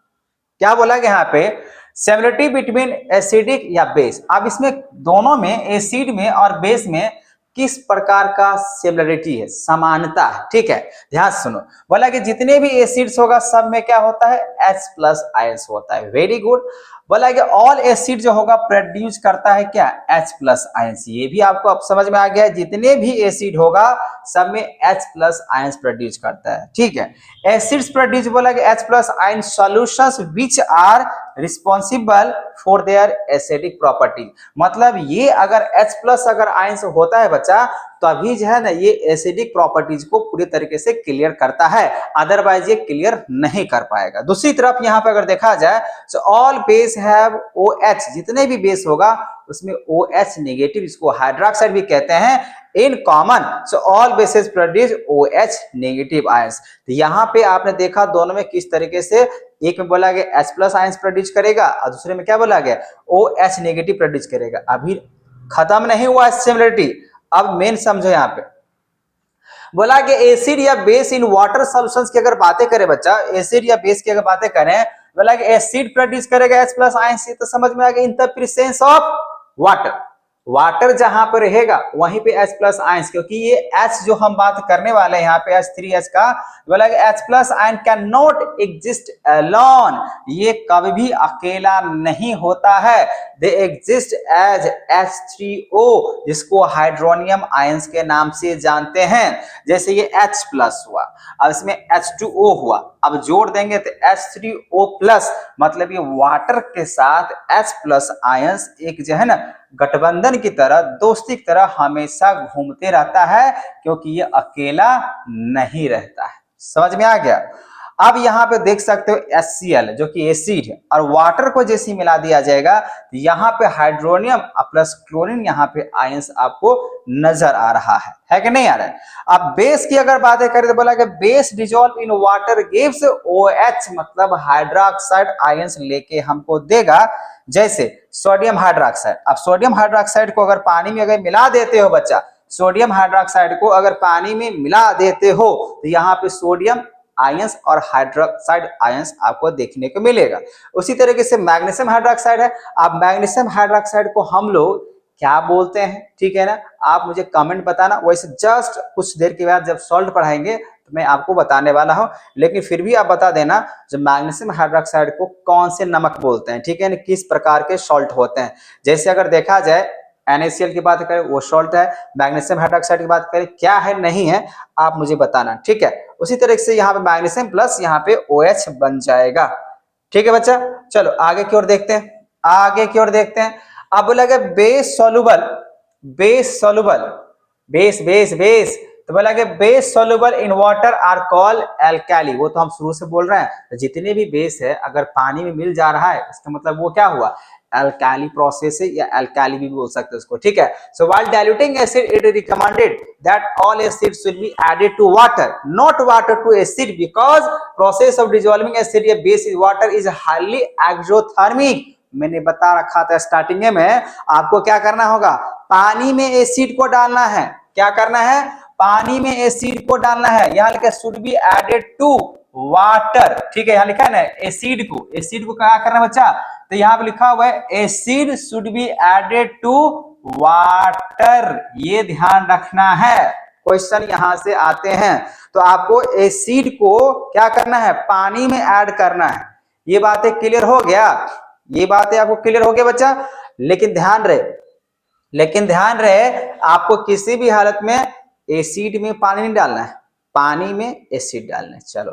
क्या बोला गया यहाँ पे, सिमिलरिटी बिटवीन एसिडिक या बेस। अब इसमें दोनों में, एसिड में और बेस में किस प्रकार का सिमिलरिटी है, समानता है। ठीक है, ध्यान सुनो, बोला कि जितने भी एसिड्स होगा सब में क्या होता है, H प्लस आयंस होता है। Very good. बोला कि ऑल एसिड जो होगा प्रोड्यूस करता है क्या, H प्लस आयंस। ये भी आपको अब समझ में आ गया, जितने भी एसिड होगा सब में H प्लस आयंस प्रोड्यूस करता है। ठीक है, एसिड्स प्रोड्यूस, बोला कि H plus ion solutions which are responsible for their acidic property. मतलब ये अगर H प्लस अगर आयंस होता है बच्चा, तभी जो है ना ये एसिडिक प्रॉपर्टीज को पूरी तरीके से क्लियर करता है, अदरवाइज ये क्लियर नहीं कर पाएगा। दूसरी तरफ यहाँ पे अगर देखा जाए तो ऑल बेस हैव OH, जितने भी बेस होगा उसमें OH नेगेटिव, इसको हाइड्रोक्साइड भी कहते हैं, in common, so all bases produce OH negative ions. तो यहाँ पे आपने देखा दोनों में किस तरीके से, एक में बोला गया H प्लस आयंस प्रोड्यूस करेगा और दूसरे में क्या बोला गया, OH नेगेटिव प्रोड्यूस करेगा। अभी खत्म नहीं हुआ सिमिलरिटी, अब मेन समझो। यहाँ पे बोला कि एसिड या बेस इन वाटर सॉल्यूशंस की अगर बातें करें बच्चा, एसिड या बेस की अगर बातें करें, बोला कि एसिड प्रोड्यूस करेगा H प्लस आयन से, तो समझ में आ गया in the presence of water. Water जहां पर रहेगा वहीं पे H प्लस आयंस, क्योंकि ये H जो हम बात करने वाले हैं यहाँ पे H3H का, बोला कि H plus ion can not exist alone, ये कभी भी अकेला नहीं होता है। दे एग्जिस्ट एज H3O, जिसको हाइड्रोनियम आयंस के नाम से जानते हैं। जैसे ये H प्लस हुआ, अब इसमें H2O हुआ, अब जोड़ देंगे तो H3O प्लस, मतलब ये वाटर के साथ H प्लस आयंस एक जो है ना गठबंधन की तरह, दोस्ती की तरह हमेशा घूमते रहता है, क्योंकि ये अकेला नहीं रहता है। समझ में आ गया। अब यहाँ पे देख सकते हो HCl जो कि एसिड है, और वाटर को जैसे मिला दिया जाएगा तो यहाँ पे हाइड्रोनियम प्लस क्लोरीन यहाँ पे आयंस आपको नजर आ रहा है कि नहीं आ रहा है। अब बेस की अगर बातें करें तो बोला कि base dissolve in water gives OH, मतलब हाइड्रोक्साइड आयंस लेके हमको देगा। जैसे सोडियम हाइड्रोक्साइड, अब सोडियम हाइड्रोक्साइड को अगर पानी में अगर मिला देते हो बच्चा, सोडियम हाइड्रोक्साइड को अगर पानी में मिला देते हो तो यहाँ पे सोडियम आयंस और हाइड्रोक्साइड आयंस आपको देखने को मिलेगा। उसी तरीके से मैग्नीशियम हाइड्रोक्साइड है, अब मैग्नीशियम हाइड्रोक्साइड को हम लोग क्या बोलते हैं, ठीक है ना, आप मुझे कमेंट बताना। वैसे जस्ट कुछ देर के बाद जब सॉल्ट पढ़ाएंगे तो मैं आपको बताने वाला हूं, लेकिन फिर भी आप बता देना जो मैग्नीशियम हाइड्रोक्साइड को कौन से नमक बोलते हैं, ठीक है ना, किस प्रकार के सॉल्ट होते हैं। जैसे अगर देखा जाए NaCl की बात करें वो सॉल्ट है, मैग्नीशियम हाइड्रोक्साइड की बात करें क्या है नहीं है आप मुझे बताना, ठीक है। उसी तरह से यहाँ पे मैग्नीशियम प्लस यहाँ पे OH बन जाएगा। ठीक है बच्चा, चलो आगे की ओर देखते हैं, आगे की ओर देखते हैं। अब बोला गया base soluble, base soluble, base base base, तो बोला कि base soluble in water are called alkali. वो तो हम शुरू से बोल रहे हैं, तो जितने भी बेस है अगर पानी में मिल जा रहा है इसका मतलब वो क्या हुआ, अल्काली प्रोसेस है या अल्काली भी बोल सकते हैं उसको, ठीक है। So while diluting acid it is recommended that all acid should be added to water, not water to acid, because process of dissolving acid या base in water is highly exothermic. मैंने बता रखा था स्टार्टिंग में, आपको क्या करना होगा, पानी में एसिड को डालना है। क्या करना है, पानी में एसिड को डालना है। यहां लिखा should be added to water, ठीक है, यहां लिखा है ना एसिड को क्या करना है बच्चा, तो यहां पे लिखा हुआ है acid should be added to water, ये ध्यान रखना है। क्वेश्चन यहां से आते हैं, तो आपको एसिड को क्या करना है, पानी में ऐड करना है। ये बातें क्लियर हो गया, ये बातें आपको क्लियर हो गया बच्चा। लेकिन ध्यान रहे आपको किसी भी हालत में एसिड में पानी नहीं डालना है, पानी में एसिड डालना है। चलो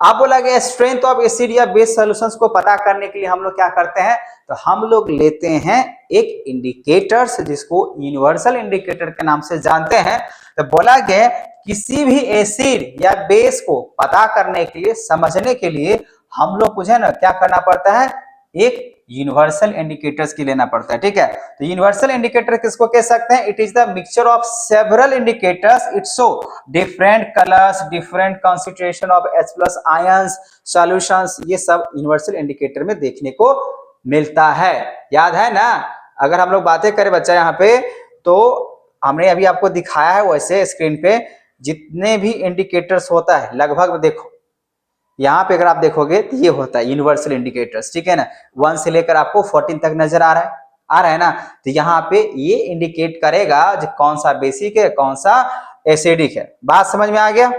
अब बोला गया स्ट्रेंथ ऑफ एसिड या बेस सॉल्यूशंस को पता करने के लिए हम लोग क्या करते हैं, तो हम लोग लेते हैं एक इंडिकेटर्स जिसको यूनिवर्सल इंडिकेटर के नाम से जानते हैं। तो बोला गया किसी भी एसिड या बेस को पता करने के लिए, समझने के लिए हम लोग कुछ है ना क्या करना पड़ता है, एक यूनिवर्सल इंडिकेटर्स की लेना पड़ता है, ठीक है। तो यूनिवर्सल इंडिकेटर किसको कह सकते हैं, it is the mixture of several indicators, it show different colours, different concentration of H+ ions solutions, ये सब यूनिवर्सल इंडिकेटर में देखने को मिलता है। याद है ना, अगर हम लोग बातें करें बच्चा यहाँ पे, तो हमने अभी आपको दिखाया है वैसे स्क्रीन पे जितने भी इंडिकेटर्स होता है लगभग, देखो यहाँ पे अगर आप देखोगे तो ये होता है यूनिवर्सल इंडिकेटर्स, ठीक है ना। 1 से लेकर आपको 14 तक नजर आ रहा है ना। तो यहाँ पे ये इंडिकेट करेगा जो कौन सा बेसिक है कौन सा एसिडिक है। बात समझ में आ गया,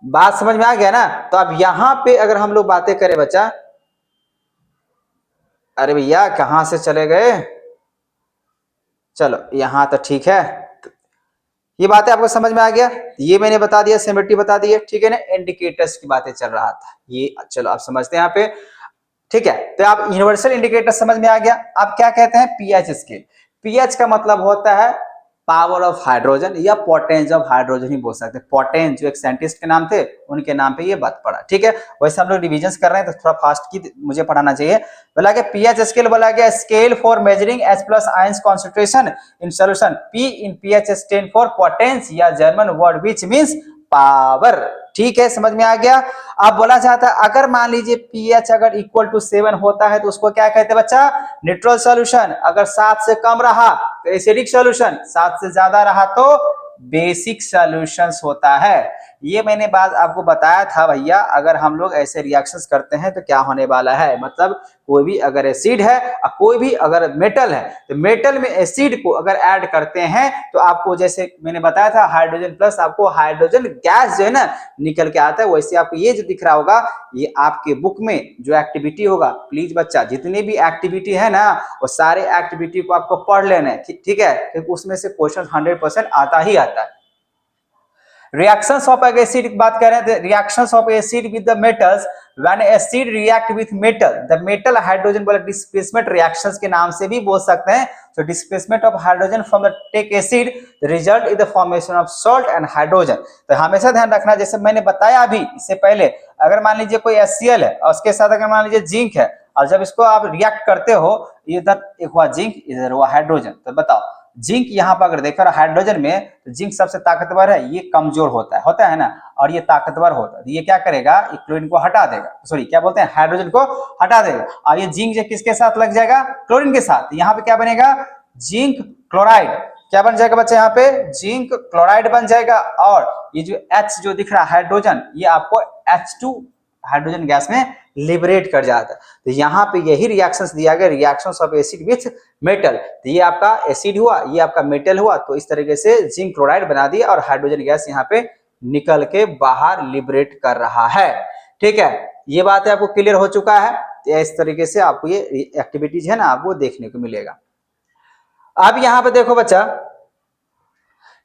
बात समझ में आ गया ना। तो अब यहाँ पे अगर हम लोग बातें करें बच्चा, अरे भैया कहाँ से चले गए, चलो यहाँ तो ठीक है, ये बातें आपको समझ में आ गया। ये मैंने बता दिया, सिमेट्री बता दी है, ठीक है ना। इंडिकेटर्स की बातें चल रहा था ये, चलो आप समझते हैं यहाँ पे, ठीक है। तो आप यूनिवर्सल इंडिकेटर समझ में आ गया। आप क्या कहते हैं, पीएच स्केल। पीएच का मतलब होता है पावर ऑफ हाइड्रोजन या पोटेंस ऑफ हाइड्रोजन ही बोल सकते हैं। पोटेंस जो एक साइंटिस्ट के नाम थे, उनके नाम पे ये बात पड़ा, ठीक है। वैसे हम लोग रिविजन कर रहे हैं तो थोड़ा फास्ट की मुझे पढ़ाना चाहिए। बोला गया पीएच स्केल, बोला गया scale for measuring H+ ions concentration in solution. P in pH stand for potenz या German word which means power, ठीक है, समझ में आ गया। अब बोला जाता है अगर मान लीजिए पीएच अगर इक्वल टू 7 होता है तो उसको क्या कहते हैं बच्चा, न्यूट्रल सॉल्यूशन। अगर 7 से कम रहा तो एसिडिक सॉल्यूशन, 7 से ज्यादा रहा तो बेसिक सॉल्यूशंस होता है। ये मैंने बात आपको बताया था भैया, अगर हम लोग ऐसे रिएक्शंस करते हैं तो क्या होने वाला है, मतलब कोई भी अगर एसिड है और कोई भी अगर मेटल है, तो मेटल में एसिड को अगर ऐड करते हैं तो आपको जैसे मैंने बताया था हाइड्रोजन प्लस आपको हाइड्रोजन गैस जो है ना निकल के आता है। वैसे आपको ये जो दिख रहा होगा ये आपके बुक में जो एक्टिविटी होगा, प्लीज बच्चा जितनी भी एक्टिविटी है ना वो सारे एक्टिविटी को आपको पढ़ लेना है, ठीक है, क्योंकि उसमें से क्वेश्चन 100% आता ही आता है। रिएक्शंस ऑफ एसिड की बात करें तो reactions of acid with the metals, when acid react with metal the metal hydrogen बोले डिस्प्लेसमेंट रिएक्शंस के नाम से भी बोल सकते हैं। तो displacement of hydrogen from the take acid the result in the formation of salt and hydrogen. तो हमेशा ध्यान रखना, जैसे मैंने बताया अभी इससे पहले, अगर मान लीजिए कोई HCl है और उसके साथ अगर मान लीजिए जिंक है, और जब इसको आप रिएक्ट करते हो इधर एक हुआ जिंक इधर हुआ हाइड्रोजन, तो बताओ जिंक यहाँ पर अगर देखो हाइड्रोजन में, तो जिंक सबसे ताकतवर है, ये कमजोर होता है ना, और ये ताकतवर होता है। तो ये क्या करेगा, क्लोरीन को हटा देगा, सॉरी क्या बोलते हैं हाइड्रोजन को हटा देगा, और ये जिंक जो किसके साथ लग जाएगा, क्लोरीन के साथ। यहाँ पे क्या बनेगा, जिंक क्लोराइड। क्या बन जाएगा बच्चे, यहाँ पे जिंक क्लोराइड बन जाएगा। और ये जो H जो दिख रहा है हाइड्रोजन, ये आपको H2 हाइड्रोजन गैस में लिबरेट कर जाता है। तो यहाँ पे यही रिएक्शंस दिया गया, reactions of acid with metal. तो ये आपका एसिड हुआ, ये आपका मेटल हुआ, तो इस तरीके से जिंक क्लोराइड बना दिया और हाइड्रोजन गैस यहाँ पे निकल के बाहर लिबरेट कर रहा है, ठीक है। ये बात आपको क्लियर हो चुका है। तो इस तरीके से आपको ये एक्टिविटीज है ना आपको देखने को मिलेगा। अब यहाँ पे देखो बच्चा,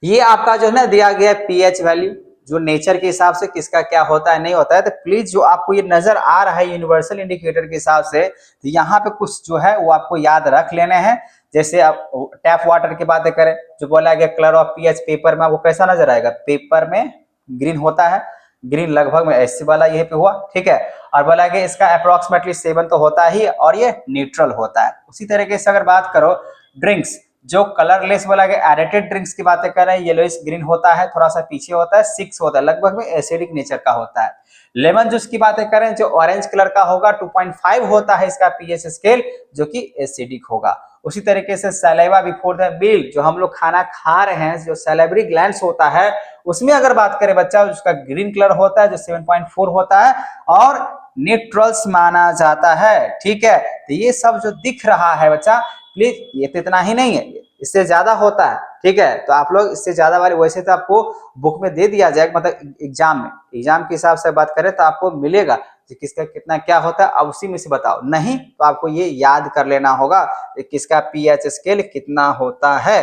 ये आपका जो है ना दिया गया पीएच वैल्यू, जो नेचर के हिसाब से किसका क्या होता है नहीं होता है। तो प्लीज जो आपको ये नजर आ रहा है यूनिवर्सल इंडिकेटर के हिसाब से, तो यहाँ पे कुछ जो है वो आपको याद रख लेने हैं। जैसे आप टैप वाटर की बातें करें, जो बोला गया कलर ऑफ पीएच पेपर में, वो कैसा नजर आएगा, पेपर में ग्रीन होता है, ग्रीन लगभग में ऐसे वाला यही पे हुआ, ठीक है। और बोला कि इसका अप्रोक्सीमेटली 7 तो होता ही और ये न्यूट्रल होता है। उसी तरीके से अगर बात करो ड्रिंक्स, जो कलरलेस बोला गया एडेटेड ड्रिंक्स की बातें कर रहे हैं, येलोइश ग्रीन होता है, थोड़ा सा पीछे होता है, 6 होता है, लगभग में एसिडिक नेचर का होता है। लेमन जूस की बातें करें जो ऑरेंज कलर का होगा 2.5 होता है इसका पीएच स्केल, जो कि एसिडिक होगा। उसी तरीके से सलाइवा बिफोर द मील, जो हम लोग खाना खा रहे हैं, जो सैलिवरी ग्लैंड्स होता है, उसमें अगर बात करें बच्चा उसका ग्रीन कलर होता है जो 7.4 होता है और न्यूट्रल्स माना जाता है। ठीक है, तो ये सब जो दिख रहा है बच्चा प्लीज ये तो इतना ही नहीं है, इससे ज्यादा होता है। ठीक है, तो आप लोग इससे ज्यादा वाले वैसे तो आपको बुक में दे दिया जाएगा, मतलब एग्जाम के हिसाब से बात करें तो आपको मिलेगा कि किसका कितना क्या होता है, अब उसी में से बताओ, नहीं तो आपको ये याद कर लेना होगा कि किसका पीएच स्केल कितना होता है।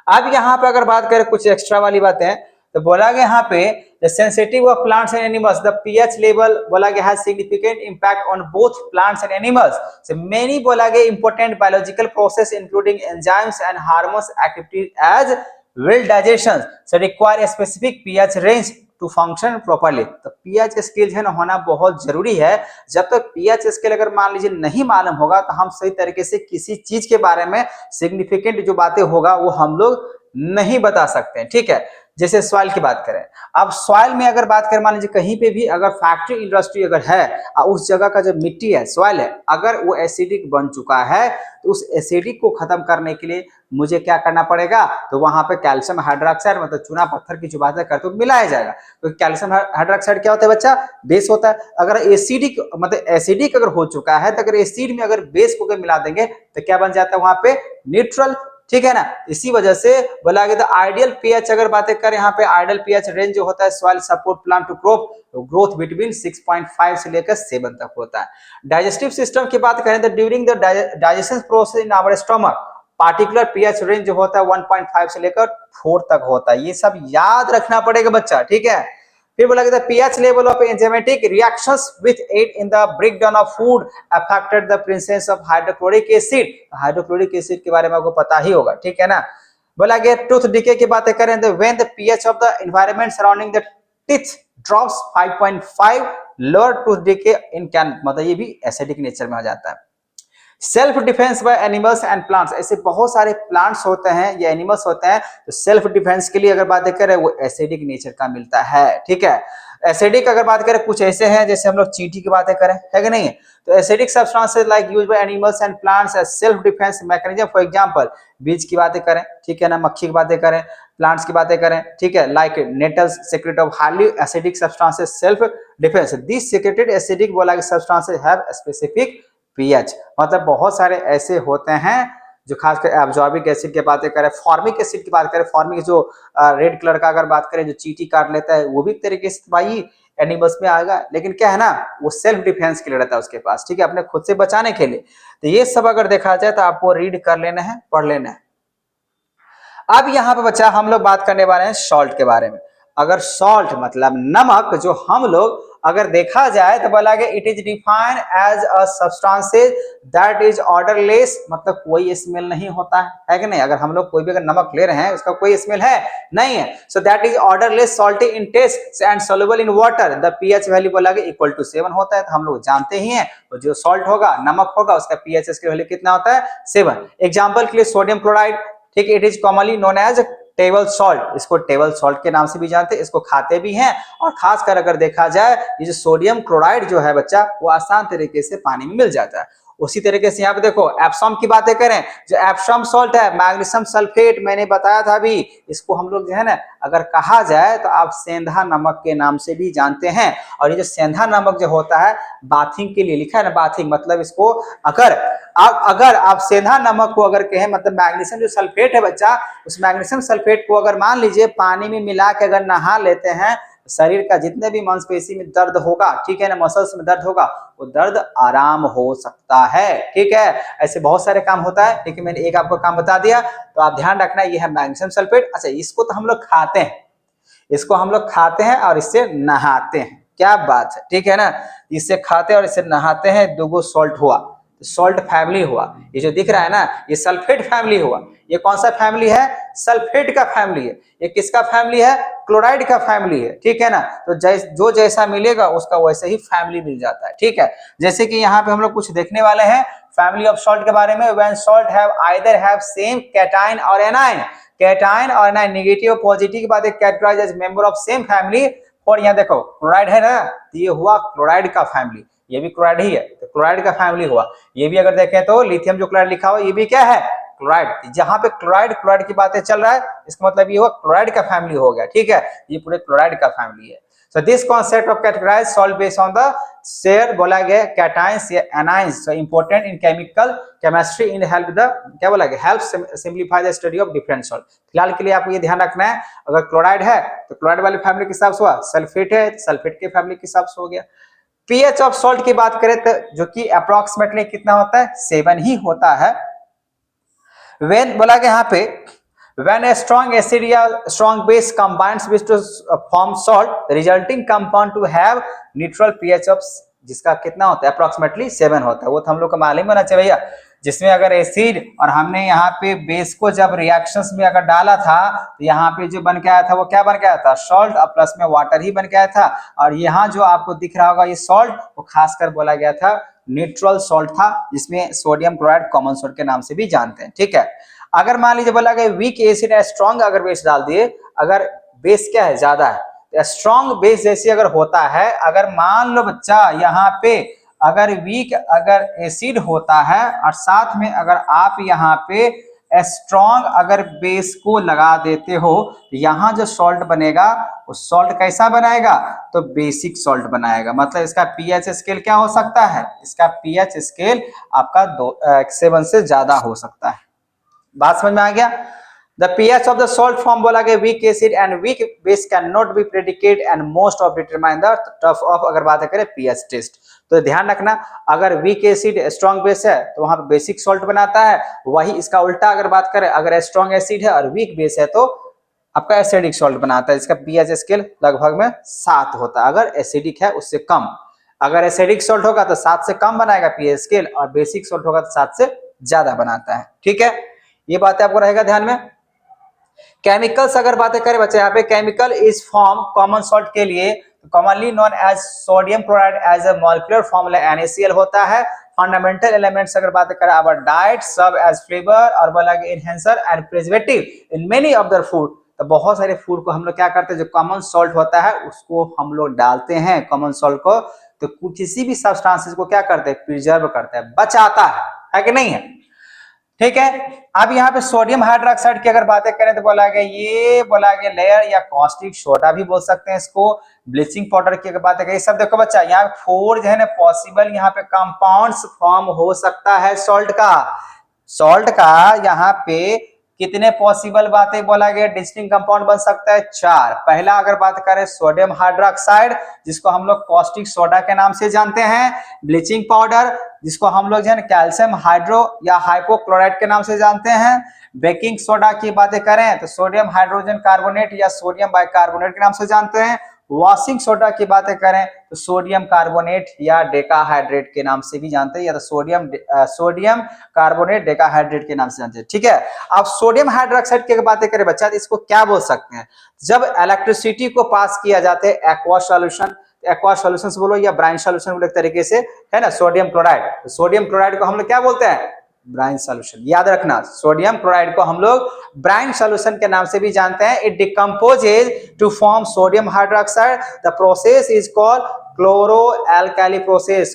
अब यहाँ पे अगर बात करें कुछ एक्स्ट्रा वाली बातें, तो बोला गया यहाँ पे the sensitivity of plants and animals, the pH level बोला गया has significant impact on both plants and animals. So many बोला गया important biological process including enzymes and hormones activity as well digestion so require a specific pH range to function properly. तो pH scale है ना होना बहुत जरूरी है। जब तक pH स्केल अगर मान लीजिए नहीं मालूम होगा तो हम सही तरीके से किसी चीज के बारे में सिग्निफिकेंट जो बातें होगा वो हम लोग नहीं बता सकते हैं। ठीक है, जैसे सॉइल की बात करें, अब सॉइल में अगर बात करें मान लीजिए कहीं पे भी अगर फैक्ट्री इंडस्ट्री अगर है और उस जगह का जो मिट्टी है सॉइल है अगर वो एसिडिक बन चुका है तो उस एसिडिक को खत्म करने के लिए मुझे क्या करना पड़ेगा, तो वहां पे कैल्शियम हाइड्रोक्साइड मतलब चूना पत्थर की जो बातें करते हो मिलाया जाएगा। तो कैल्शियम हाइड्रोक्साइड क्या होता है बच्चा, बेस होता है। अगर एसिडिक मतलब एसिडिक अगर हो चुका है तो अगर एसिड में अगर बेस को मिला देंगे तो क्या बन जाता है वहां पे, न्यूट्रल। ठीक है ना, इसी वजह से बोला गया था आइडियल पीएच अगर बातें करें यहाँ पे आइडियल पीएच रेंज जो होता है soil support plant to crop to growth between 6.5 से लेकर 7 तक होता है। डाइजेस्टिव सिस्टम की बात करें तो during the digestion process in our stomach particular pH range जो होता है 1.5 से लेकर 4 तक होता है। ये सब याद रखना पड़ेगा बच्चा। ठीक है, फिर बोला गया pH level of enzymatic reactions with aid in the breakdown of food affected the presence of hydrochloric acid। Hydrochloric acid के बारे में आपको पता ही होगा। ठीक है ना, बोला गया टूथ डिके की बातें करें तो when the pH of the environment surrounding the teeth drops 5.5 lower tooth decay in can मतलब ये भी एसिडिक नेचर में आ जाता है। Self defence bye animals and plants, ऐसे बहुत सारे प्लांट्स होते हैं या एनिमल्स होते हैं तो सेल्फ डिफेंस के लिए अगर बात करें वो एसिडिक नेचर का मिलता है। ठीक है, एसिडिक अगर बात करें कुछ ऐसे हैं जैसे हम लोग चींटी की बातें करें है कि नहीं, तो acidic substances like used by animals and plants as self defence mechanism. For example बीज की बातें करें, ठीक है ना, मक्खी की बातें करें, प्लांट्स की बातें करें, ठीक है, like nettles secrete of highly acidic substances self defence. This secreted acidic बोला सब्सटेंसेस हैव स्पेसिफिक पीएच, मतलब बहुत सारे ऐसे होते हैं जो खासकर एब्जॉर्बिक एसिड की बातें करें, फॉर्मिक एसिड की बात करें, फॉर्मिक जो रेड कलर का अगर बात करें जो चींटी काट लेता है वो भी तरीके से भाई एनिमल्स में आएगा, लेकिन क्या है ना वो सेल्फ डिफेंस के लिए रहता है उसके पास। ठीक है, अपने खुद से बचाने के लिए। तो ये सब अगर देखा जाए तो आपको रीड कर लेना है, पढ़ लेना है। अब यहाँ पे बच्चा हम लोग बात करने वाले हैं सॉल्ट के बारे में। अगर सॉल्ट मतलब नमक जो हम लोग अगर देखा जाए तो बोला गया it is defined as a substances that is odourless, मतलब कोई स्मेल नहीं होता है कि नहीं। अगर हम लोग कोई भी अगर नमक ले रहे हैं उसका कोई स्मेल है नहीं है, so that is odourless salty in taste and soluble in water. The pH value बोला गया इक्वल टू 7 होता है, तो हम लोग जानते ही हैं तो जो सॉल्ट होगा नमक होगा उसका पीएच की वैल्यू कितना होता है 7। एग्जाम्पल के लिए सोडियम क्लोराइड, ठीक, it is commonly known as table salt, इसको टेबल सॉल्ट के नाम से भी जानते हैं, इसको खाते भी हैं। और खासकर अगर देखा जाए ये जो सोडियम क्लोराइड जो है बच्चा वो आसान तरीके से पानी में मिल जाता है। उसी तरीके से यहाँ पे देखो एप्सम की बातें करें, जो एप्सम सॉल्ट है मैग्नीशियम सल्फेट मैंने बताया था अभी, इसको हम लोग जो है ना अगर कहा जाए तो आप सेंधा नमक के नाम से भी जानते हैं। और ये जो सेंधा नमक जो होता है बाथिंग के लिए लिखा है ना, बाथिंग मतलब इसको अगर आप सेंधा नमक को अगर कहें मतलब मैग्नीशियम जो सल्फेट है बच्चा, उस मैग्नीशियम सल्फेट को अगर मान लीजिए पानी में मिला के अगर नहा लेते हैं, शरीर का जितने भी मांसपेशी में दर्द होगा, ठीक है ना, मसल्स में दर्द होगा, वो दर्द आराम हो सकता है। ठीक है, ऐसे बहुत सारे काम होता है, लेकिन मैंने एक आपको काम बता दिया तो आप ध्यान रखना ये है मैग्नीशियम सल्फेट। अच्छा, इसको तो हम लोग खाते हैं, इसको हम लोग खाते हैं और इससे नहाते हैं, क्या बात है, ठीक है ना, इससे खाते हैं और इससे नहाते हैं, 2 सॉल्ट हुआ। सॉल्ट फैमिली हुआ। ये जो दिख रहा है ना, ये सल्फेट फैमिली हुआ। ये कौन सा फैमिली है? सल्फेट का फैमिली है। ये किसका फैमिली है? क्लोराइड का फैमिली है, ठीक है ना। तो जो जैसा मिलेगा उसका वैसे ही फैमिली मिल जाता है, ठीक है। जैसे कि यहाँ पे हम लोग कुछ देखने वाले हैं फैमिली ऑफ सॉल्ट के बारे में। When salt have either have same cation और एनायन, कैटायन और एनायन नेगेटिव और पॉजिटिव के बाद categorize as member of same family. और यहाँ देखो क्लोराइड है ना, तो ये हुआ क्लोराइड का फैमिली, ये भी क्लोराइड ही है, तो क्लोराइड का फैमिली हुआ। ये भी अगर देखें तो लिथियम जो क्लोराइड लिखा हुआ ये भी क्या है? क्लोराइड। जहां पे क्लोराइड की बातें चल रहा है, इसका मतलब ये हुआ क्लोराइड का फैमिली हो गया, ठीक है। ये पूरे क्लोराइड का फैमिली है। So this concept of categorize salt based on the share बोला गया cations या anions, so important in chemical chemistry in help the क्या बोला गया help simplify the study of different salt। फिलहाल के लिए आपको ये ध्यान रखना है, अगर क्लोराइड है तो क्लोराइड वाले फैमिली के हिसाब से हुआ, सल्फेट है सल्फेट के फैमिली के हिसाब से हो गया। पीएच ऑफ सॉल्ट की बात करें तो जो कि अप्रोक्सीमेटली कितना होता है? 7 ही होता है। when बोला गया यहाँ पे when a strong acid या strong base combines with to form salt resulting compound to have neutral pH of जिसका कितना होता है? अप्रोक्सीमेटली 7 होता है। वो तो हम लोग को मालूम होना चाहिए भैया। जिसमें अगर एसिड और हमने यहाँ पे बेस को जब रिएक्शंस में अगर डाला था तो यहाँ पे जो बन के आया था वो क्या बन के आया था? सॉल्ट और प्लस में वाटर ही बन के आया था। और यहाँ जो आपको दिख रहा होगा ये सॉल्ट, वो खासकर बोला गया था न्यूट्रल सॉल्ट था, जिसमें सोडियम क्लोराइड कॉमन सॉल्ट के नाम से भी जानते हैं, ठीक है। अगर मान लीजिए बोला गया वीक एसिड है स्ट्रॉन्ग अगर बेस डाल दिए, अगर बेस क्या है? ज्यादा है, तो स्ट्रॉन्ग बेस जैसे अगर होता है, अगर मान लो बच्चा यहाँ पे अगर वीक अगर एसिड होता है और साथ में अगर आप यहाँ पे स्ट्रॉन्ग अगर बेस को लगा देते हो, तो यहाँ जो सॉल्ट बनेगा वो सॉल्ट कैसा बनाएगा? तो बेसिक सॉल्ट बनाएगा। मतलब इसका पीएच स्केल क्या हो सकता है? इसका पीएच स्केल आपका 7 से ज्यादा हो सकता है। बात समझ में आ गया? The pH of the salt form बोला गया weak acid and weak base cannot be predicate and most of determine the tough of अगर बात करें pH test। तो ध्यान रखना, अगर वीक एसिड स्ट्रॉन्ग बेस है तो वहां पे बेसिक सॉल्ट बनाता है, वही इसका उल्टा अगर बात करें, अगर स्ट्रॉन्ग एसिड है और वीक बेस है तो आपका एसिडिक सॉल्ट बनाता है। इसका पीएच स्केल लगभग में 7 होता है, अगर एसिडिक है उससे कम। अगर एसिडिक सॉल्ट होगा तो 7 से कम बनाएगा पीएच स्केल, और बेसिक सॉल्ट होगा तो 7 से ज्यादा बनाता है, ठीक है। ये बात आपको रहेगा ध्यान में। केमिकल्स अगर बातें करें बच्चे, यहाँ पे chemical is form common salt के लिए commonly known as sodium chloride as a molecular formula NaCl होता है। फंडामेंटल एलिमेंट्स अगर बात करें our diet serve as flavour और बोला enhancer and preservative in many of the food. तो बहुत सारे फूड को हम लोग क्या करते हैं, जो कॉमन सॉल्ट होता है उसको हम लोग डालते हैं कॉमन सॉल्ट को, तो किसी भी सब्सटेंसेस को क्या करते हैं? प्रिजर्व करते हैं, बचाता है कि नहीं है? ठीक है। अब यहाँ पे सोडियम हाइड्रोक्साइड की अगर बातें करें तो बोला गया ये बोला गया लेयर या कॉस्टिक सोडा भी बोल सकते हैं इसको, ब्लीचिंग पाउडर की अगर बातें करें, सब देखो बच्चा यहाँ 4 जो है ना पॉसिबल यहाँ पे कंपाउंड्स फॉर्म हो सकता है सॉल्ट का यहाँ पे कितने पॉसिबल बातें बोला गया डिस्टिंक्ट कंपाउंड बन सकता है? 4। पहला अगर बात करें सोडियम हाइड्रोक्साइड जिसको हम लोग कॉस्टिक सोडा के नाम से जानते हैं, ब्लीचिंग पाउडर जिसको हम लोग जो है कैल्शियम हाइड्रो या हाइपोक्लोराइड के नाम से जानते हैं, बेकिंग सोडा की बातें करें तो सोडियम हाइड्रोजन कार्बोनेट या सोडियम बाइकार्बोनेट के नाम से जानते हैं, वॉशिंग सोडा की बातें करें तो सोडियम कार्बोनेट या डेकाहाइड्रेट के नाम से भी जानते हैं, या तो सोडियम कार्बोनेट डेकाहाइड्रेट के नाम से जानते हैं, ठीक है। अब सोडियम हाइड्रोक्साइड की बातें करें बच्चा तो इसको क्या बोल सकते हैं? जब इलेक्ट्रिसिटी को पास किया जाता है एक्वा सॉल्यूशन बोलो या ब्राइन सॉल्यूशन बोलो एक तरीके से, है ना, सोडियम क्लोराइड को हम लोग क्या बोलते हैं? Brine solution. याद रखना, सोडियम क्लोराइड को हम लोग ब्राइन सॉल्यूशन के नाम से भी जानते हैं। It decomposes to form sodium hydroxide. The process is called chloro alkali process.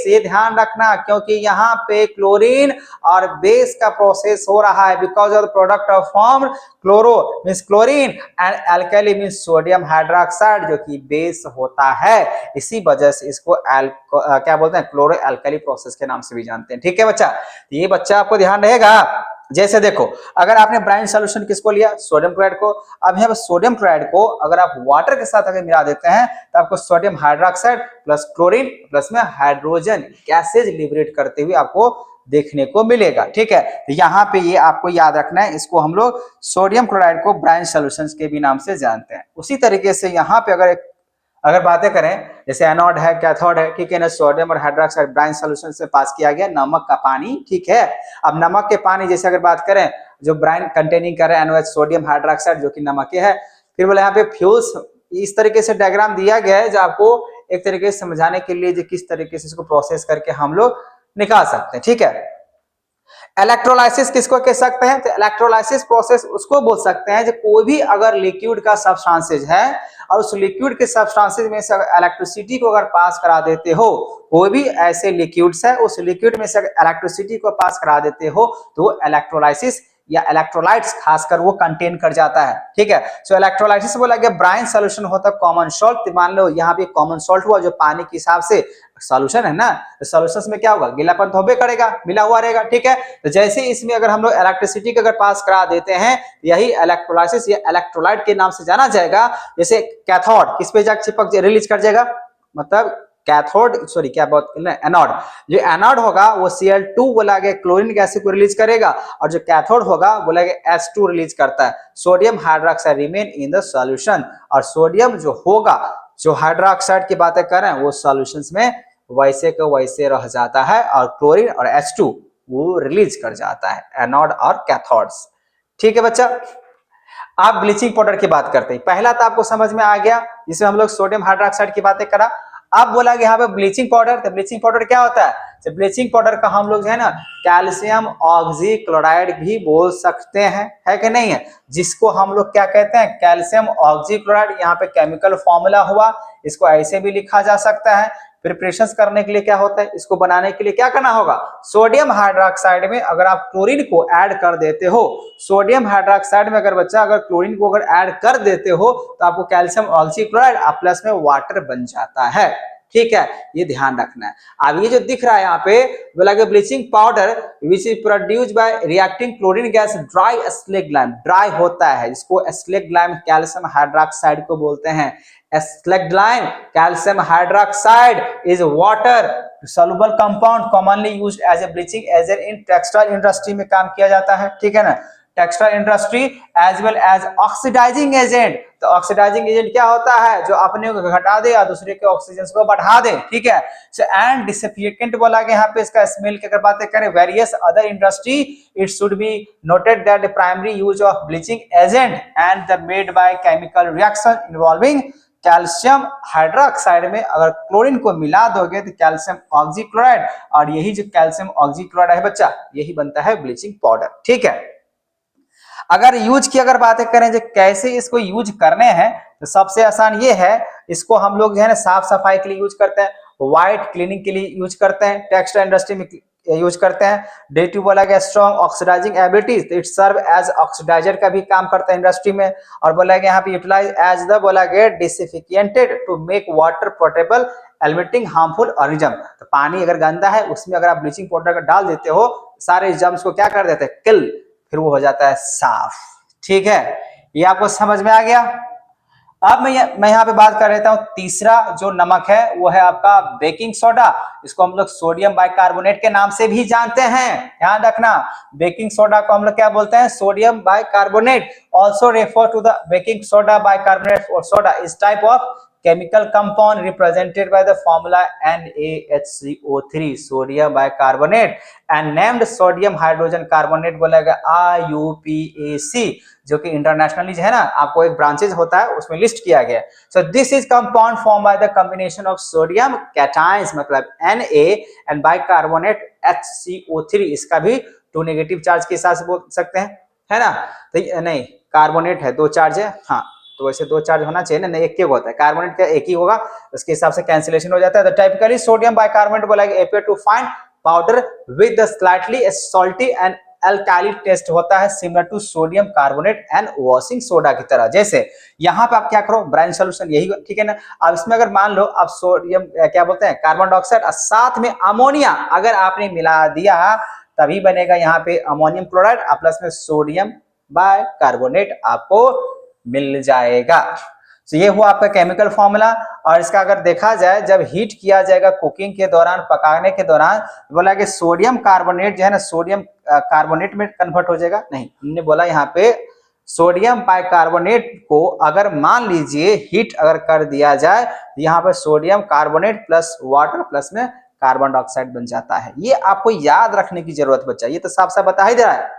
ये ध्यान रखना क्योंकि यहाँ पे क्लोरीन और बेस का प्रोसेस हो रहा है, because of the product of form chloro means chlorine and alkali means sodium hydroxide जो कि बेस होता है। इसी वजह से इसको क्या बोलते हैं? क्लोरो एल्काली प्रोसेस के नाम से भी जानते हैं, ठीक है बच्चा। ये बच्चा आपको ध्यान रहेगा। जैसे देखो अगर आपने ब्राइन सॉल्यूशन किसको लिया? सोडियम क्लोराइड को। अब यहाँ पे सोडियम क्लोराइड को अगर आप वाटर के साथ अगर मिला देते हैं तो आपको sodium hydroxide plus chlorine plus में हाइड्रोजन गैसेज लिबरेट करते हुए आपको देखने को मिलेगा, ठीक है। तो यहाँ पे ये आपको याद रखना है, इसको हम लोग सोडियम क्लोराइड को ब्राइन सॉल्यूशंस के भी नाम से जानते हैं। उसी तरीके से यहाँ पे अगर बातें करें जैसे एनोड है, कैथोड है, ठीक है ना, सोडियम और हाइड्रोक्साइड ब्राइन सॉल्यूशन से पास किया गया नमक का पानी, ठीक है। अब नमक के पानी जैसे अगर बात करें जो ब्राइन कंटेनिंग कर रहे हैं NaOH सोडियम हाइड्रोक्साइड जो कि नमक है। फिर बोले यहाँ पे फ्यूल्स, इस तरीके से डायग्राम दिया गया है जो आपको एक तरीके से समझाने के लिए जो किस तरीके से इसको प्रोसेस करके हम लोग निकाल सकते हैं, ठीक है। इलेक्ट्रोलाइसिस किसको कह सकते हैं? तो इलेक्ट्रोलाइसिस प्रोसेस उसको बोल सकते हैं जो कोई भी अगर लिक्विड का सब्सटेंसेज है और उस लिक्विड के सब्सटेंसेज में से इलेक्ट्रिसिटी को अगर पास करा देते हो, कोई भी ऐसे लिक्विड्स है उस लिक्विड में से इलेक्ट्रिसिटी को पास करा देते हो तो इलेक्ट्रोलाइसिस या इलेक्ट्रोलाइट्स खासकर वो कंटेन कर जाता है, ठीक है। सो इलेक्ट्रोलाइसिस बोला गया ब्राइन सॉल्यूशन होता है कॉमन सॉल्ट। मान लो यहाँ पे कॉमन सॉल्ट हुआ जो पानी के हिसाब से सॉल्यूशन है ना, तो सॉल्यूशंस में क्या होगा, गीलापन तो होबे करेगा, मिला हुआ रहेगा, ठीक है। तो जैसे इसमें अगर हम लोग इलेक्ट्रिसिटी को अगर पास करा देते हैं यही इलेक्ट्रोलाइसिस या इलेक्ट्रोलाइट के नाम से जाना जाएगा। जैसे कैथोड किस पे जाकर चिपक रिलीज कर जाएगा, मतलब कैथोड सॉरी क्या बात एनोड, जो एनोड होगा वो Cl2 बोला गया क्लोरीन गैस को रिलीज करेगा और जो कैथोड होगा बोला गया H2 रिलीज करता है। Sodium hydroxide remain in the solution, और सोडियम जो होगा जो हाइड्रोक्साइड की बातें कर रहे हैं वो सॉल्यूशंस में वैसे का वैसे रह जाता है और क्लोरीन और H2 वो रिलीज कर जाता है, एनोड और कैथोड्स, ठीक है बच्चा। आप ब्लीचिंग पाउडर की बात करते हैं, पहला तो आपको समझ में आ गया जिसमें हम लोग सोडियम हाइड्रोक्साइड की बातें करा। अब बोला गया यहाँ पे ब्लीचिंग पाउडर, तो ब्लीचिंग पाउडर क्या होता है? तो ब्लीचिंग पाउडर का हम लोग जो है ना कैल्शियम ऑक्सीक्लोराइड भी बोल सकते हैं, है कि नहीं है, जिसको हम लोग क्या कहते हैं, कैल्शियम ऑक्सीक्लोराइड। यहाँ पे केमिकल फॉर्मूला हुआ, इसको ऐसे भी लिखा जा सकता है। प्रिपरेशन करने के लिए क्या होता है, इसको बनाने के लिए क्या करना होगा, सोडियम हाइड्रोक्साइड में अगर आप क्लोरीन को ऐड कर देते हो, सोडियम हाइड्रोक्साइड में अगर बच्चा अगर क्लोरीन को अगर ऐड कर देते हो तो आपको कैल्शियम ऑक्सीक्लोराइड प्लस में वाटर बन जाता है, ठीक है, ये ध्यान रखना है। अब ये जो दिख रहा है यहाँ पे बोला कि bleaching powder which is produced by reacting chlorine gas dry slaked lime, dry होता है जिसको स्लेग लाइम कैल्शियम हाइड्रोक्साइड को बोलते हैं। Slaked lime calcium hydroxide is water soluble compound commonly used as a bleaching agent in textile industry में काम किया जाता है, ठीक है ना, textile industry as well as oxidizing agent. तो ऑक्सीडाइजिंग एजेंट क्या होता है, जो अपने को घटा दे या दूसरे के ऑक्सीजन को बढ़ा दे, ठीक है। सो एंड डिसिफिकेंट बोला गया यहाँ पे इसका स्मेल की अगर बातें करें various other industry, it should be noted that the primary use of bleaching agent and the made by chemical reaction involving calcium hydroxide में अगर क्लोरीन को मिला दोगे तो कैल्शियम ऑक्सीक्लोराइड, और यही जो कैल्शियम ऑक्सीक्लोराइड है बच्चा यही बनता है ब्लीचिंग पाउडर, ठीक है। अगर यूज की अगर बातें करें जो कैसे इसको यूज करने हैं तो सबसे आसान ये है, इसको हम लोग जो है ना साफ सफाई के लिए यूज करते हैं, व्हाइट क्लीनिंग के लिए यूज करते हैं, टेक्सटाइल इंडस्ट्री में यूज करते हैं। डे टू बोला गया strong oxidizing abilities, it serve as oxidizer का भी काम करता है इंडस्ट्री में। और बोला गया यहाँ पे यूटिलाइज एज द बोला गया disinfected to make water portable eliminating harmful organism. तो पानी अगर गंदा है उसमें अगर आप ब्लीचिंग पाउडर डाल देते हो सारे जर्म्स को क्या कर देते हैं, किल, फिर वो हो जाता है साफ, ठीक है। ये आपको समझ में आ गया। अब मैं यहाँ पे बात कर लेता हूँ तीसरा जो नमक है वो है आपका बेकिंग सोडा, इसको हम लोग सोडियम बाइकार्बोनेट के नाम से भी जानते हैं, ध्यान रखना। बेकिंग सोडा को हम लोग क्या बोलते हैं, sodium bicarbonate. Also refer to the baking soda bicarbonate और soda is type of chemical compound represented by the formula NaHCO3 sodium bicarbonate and named sodium hydrogen carbonate बोला गया IUPAC, जो कि इंटरनेशनली जो है ना आपको एक ब्रांचेज होता है उसमें लिस्ट किया गया। So this is compound form by the combination of sodium cations मतलब Na एंड बाइकार्बोनेट HCO3, इसका भी 2 नेगेटिव चार्ज के साथ बोल सकते हैं, है ना। तो नहीं कार्बोनेट है 2 चार्ज है, हाँ तो वैसे 2 चार्ज होना चाहिए ना, एक होता है, कार्बोनेट का एक ही होगा, उसके हिसाब से कैंसिलेशन हो जाता है। तो टाइपिकली सोडियम बाइकार्बोनेट बोला गया appear to fine powder with the slightly salty and alkali taste होता है similar to sodium carbonate and washing soda की तरह। जैसे यहाँ पे आप क्या करो ब्राइन सॉल्यूशन यही, ठीक है ना। अब इसमें अगर मान लो आप सोडियम क्या बोलते हैं कार्बन डाइऑक्साइड और साथ में अमोनिया अगर आपने मिला दिया तभी बनेगा यहाँ पे अमोनियम क्लोराइड प्लस में सोडियम बाइकार्बोनेट आपको मिल जाएगा। तो ये हुआ आपका केमिकल फॉर्मूला। और इसका अगर देखा जाए जब हीट किया जाएगा कुकिंग के दौरान पकाने के दौरान बोला कि सोडियम कार्बोनेट जो है ना सोडियम कार्बोनेट में कन्वर्ट हो जाएगा, नहीं हमने बोला यहाँ पे सोडियम बाइकार्बोनेट को अगर मान लीजिए हीट अगर कर दिया जाए तो यहाँ पे sodium carbonate plus water plus में कार्बन डाइऑक्साइड बन जाता है। ये आपको याद रखने की जरूरत बच्चा, ये तो साफ साफ बता ही दे रहा है।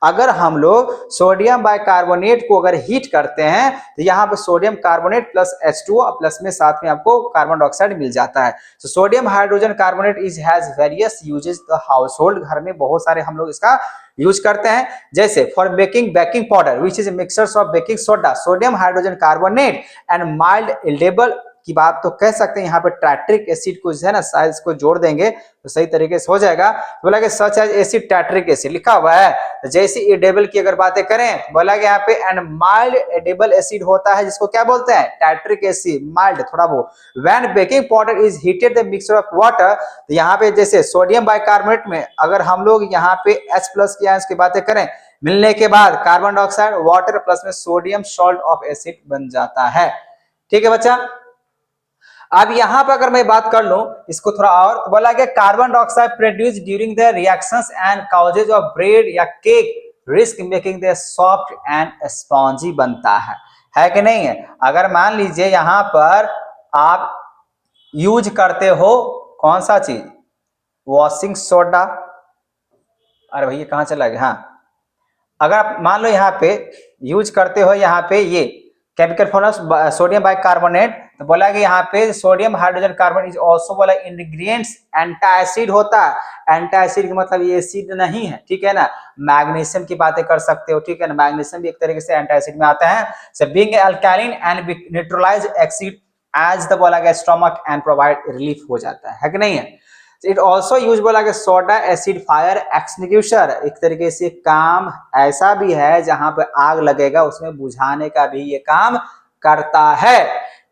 अगर हम लोग सोडियम बाइकार्बोनेट को अगर हीट करते हैं तो यहाँ पे sodium carbonate plus H2O plus में साथ में आपको कार्बन डाइऑक्साइड मिल जाता है। तो sodium hydrogen carbonate is has various uses the household, घर में बहुत सारे हम लोग इसका यूज करते हैं। जैसे for making baking powder which is mixtures of baking soda, sodium hydrogen carbonate and mild edible की बात तो कह सकते हैं। यहाँ पे टैट्रिक एसिड को जो है ना शायद इसको जोड़ देंगे तो सही तरीके से हो जाएगा। बोला कि सच एज एसिड टैट्रिक एसिड लिखा हुआ है। तो जैसे एडेबल की अगर बातें करें, बोला कि यहाँ पे एंड माइल्ड एडेबल एसिड होता है जिसको क्या बोलते हैं, टैट्रिक एसिड, माइल्ड थोड़ा वो। When baking powder is heated the mixture of water, तो यहाँ पे जैसे सोडियम बाइकार्बोनेट में अगर हम लोग यहाँ पे H प्लस की आयंस की बातें करें, मिलने के बाद कार्बन डाइऑक्साइड वाटर प्लस में सोडियम सॉल्ट ऑफ एसिड बन जाता है। ठीक है बच्चा। अब यहां पर अगर मैं बात कर लूं इसको थोड़ा और, तो बोला गया carbon dioxide produce during the reactions and causes of bread या cake rise making the soft and spongy बनता है कि नहीं है। अगर मान लीजिए यहां पर आप यूज करते हो कौन सा चीज, वॉशिंग सोडा, अरे भैया कहां चला गया, हाँ, अगर आप मान लो यहाँ पे यूज करते हो यहाँ पे ये केमिकल फॉर्मूला सोडियम बाइकार्बोनेट, तो बोला कि यहाँ पे sodium hydrogen carbon is also बोला इंग्रेडिएंट्स एंटासिड होता है। एंटासिड का मतलब ये एसिड नहीं है, ठीक है ना। मैग्नीशियम की बातें कर सकते हो, ठीक है ना, मैग्नीशियम भी एक तरीके से एंटासिड में आता है। So being alkaline and neutralize acid as the बोला गया स्टमक एंड प्रोवाइड रिलीफ हो जाता है कि नहीं है। इट ऑल्सो यूज बोला कि सोडा एसिड फायर एक्सटिंग्विशर, एक तरीके से काम ऐसा भी है जहां पे आग लगेगा उसमें बुझाने का भी ये काम करता है।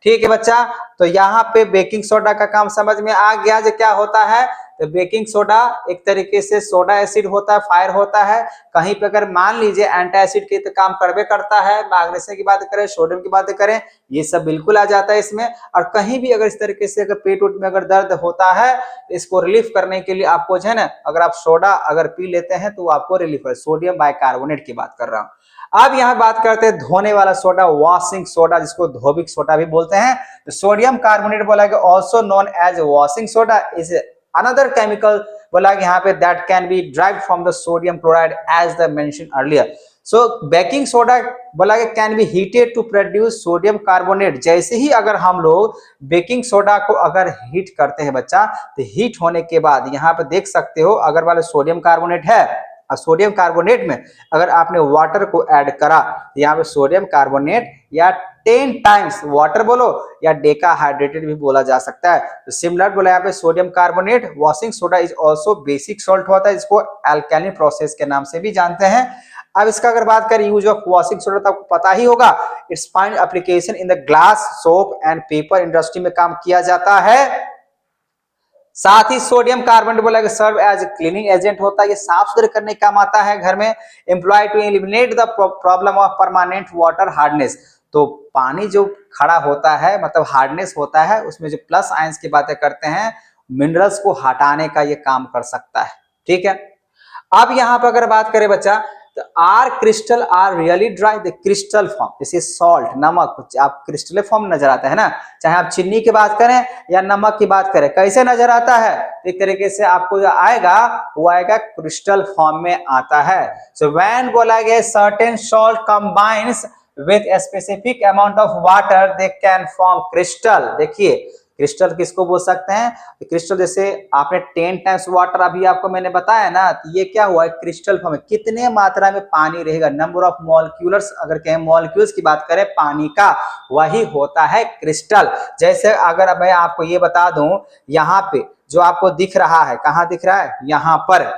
ठीक है बच्चा। तो यहाँ पे बेकिंग सोडा का काम समझ में आ गया जो क्या होता है। तो बेकिंग सोडा एक तरीके से सोडा एसिड होता है, फायर होता है। कहीं पे अगर मान लीजिए एंटासिड के तो काम करवे करता है, मैग्नीशियम की बात करें, सोडियम की बात करें, ये सब बिल्कुल आ जाता है इसमें। और कहीं भी अगर इस तरीके से अगर पेट उट में अगर दर्द होता है इसको रिलीफ करने के लिए आपको जो है ना, अगर आप सोडा अगर पी लेते हैं तो आपको रिलीफ है। सोडियम बाइकार्बोनेट की बात कर रहा हूँ। अब यहाँ बात करते हैं धोने वाला सोडा, वॉशिंग सोडा, जिसको धोबिक सोडा भी बोलते हैं। तो सोडियम कार्बोनेट बोला कि also known as washing soda is another chemical बोला कि यहाँ पे that can be derived from the sodium chloride as the mention earlier. So baking soda बोला कि can be heated to produce sodium carbonate. जैसे ही अगर हम लोग बेकिंग सोडा को अगर हीट करते हैं बच्चा, तो हीट होने के बाद यहाँ पे देख सकते हो अगर वाला सोडियम कार्बोनेट है, सोडियम कार्बोनेट में अगर आपने वाटर को ऐड करा, यहाँ पे सोडियम कार्बोनेट या 10 टाइम्स वाटर बोलो या डेका हाइड्रेटेड भी बोला जा सकता है। तो सिमिलर बोला यहाँ पे sodium carbonate. Washing soda is also basic salt होता है, इसको अल्कालिन प्रोसेस के नाम से भी जानते हैं। अब इसका अगर बात करें यूज ऑफ वॉशिंग सोडा तो आपको पता ही होगा, it's find application in the glass, soap and paper industry में काम किया जाता है। साथ ही सोडियम कार्बोनेट बोला कि सर्व एज क्लीनिंग एजेंट होता है, ये साफ सुथरे करने का काम आता है घर में। Employ to eliminate the problem of permanent water hardness, तो पानी जो खड़ा होता है मतलब हार्डनेस होता है उसमें जो प्लस आयंस की बातें करते हैं, मिनरल्स को हटाने का ये काम कर सकता है। ठीक है। अब यहाँ पर अगर बात करें बच्चा, तो are crystal are really dry, the crystal form, जैसे सॉल्ट नमक आप क्रिस्टल फॉर्म नजर आता है ना, चाहे आप चीनी की बात करें या नमक की बात करें, कैसे नजर आता है, एक तरीके से आपको जो आएगा वो आएगा क्रिस्टल फॉर्म में आता है। सो व्हेन बोला गया certain salt combines with a specific amount of water they can form crystal. देखिए क्रिस्टल किसको बोल सकते हैं, क्रिस्टल जैसे आपने 10 टाइम्स वाटर अभी आपको मैंने बताया ना, तो ये क्या हुआ है क्रिस्टल फॉर्म में। कितने मात्रा में पानी रहेगा, नंबर ऑफ मॉलिक्यूल्स अगर कहें मॉलिक्यूल्स की बात करें पानी का, वही होता है क्रिस्टल। जैसे अगर मैं आपको ये बता दूं, यहाँ पे जो आपको दिख रहा है, कहाँ दिख रहा है, यहाँ पर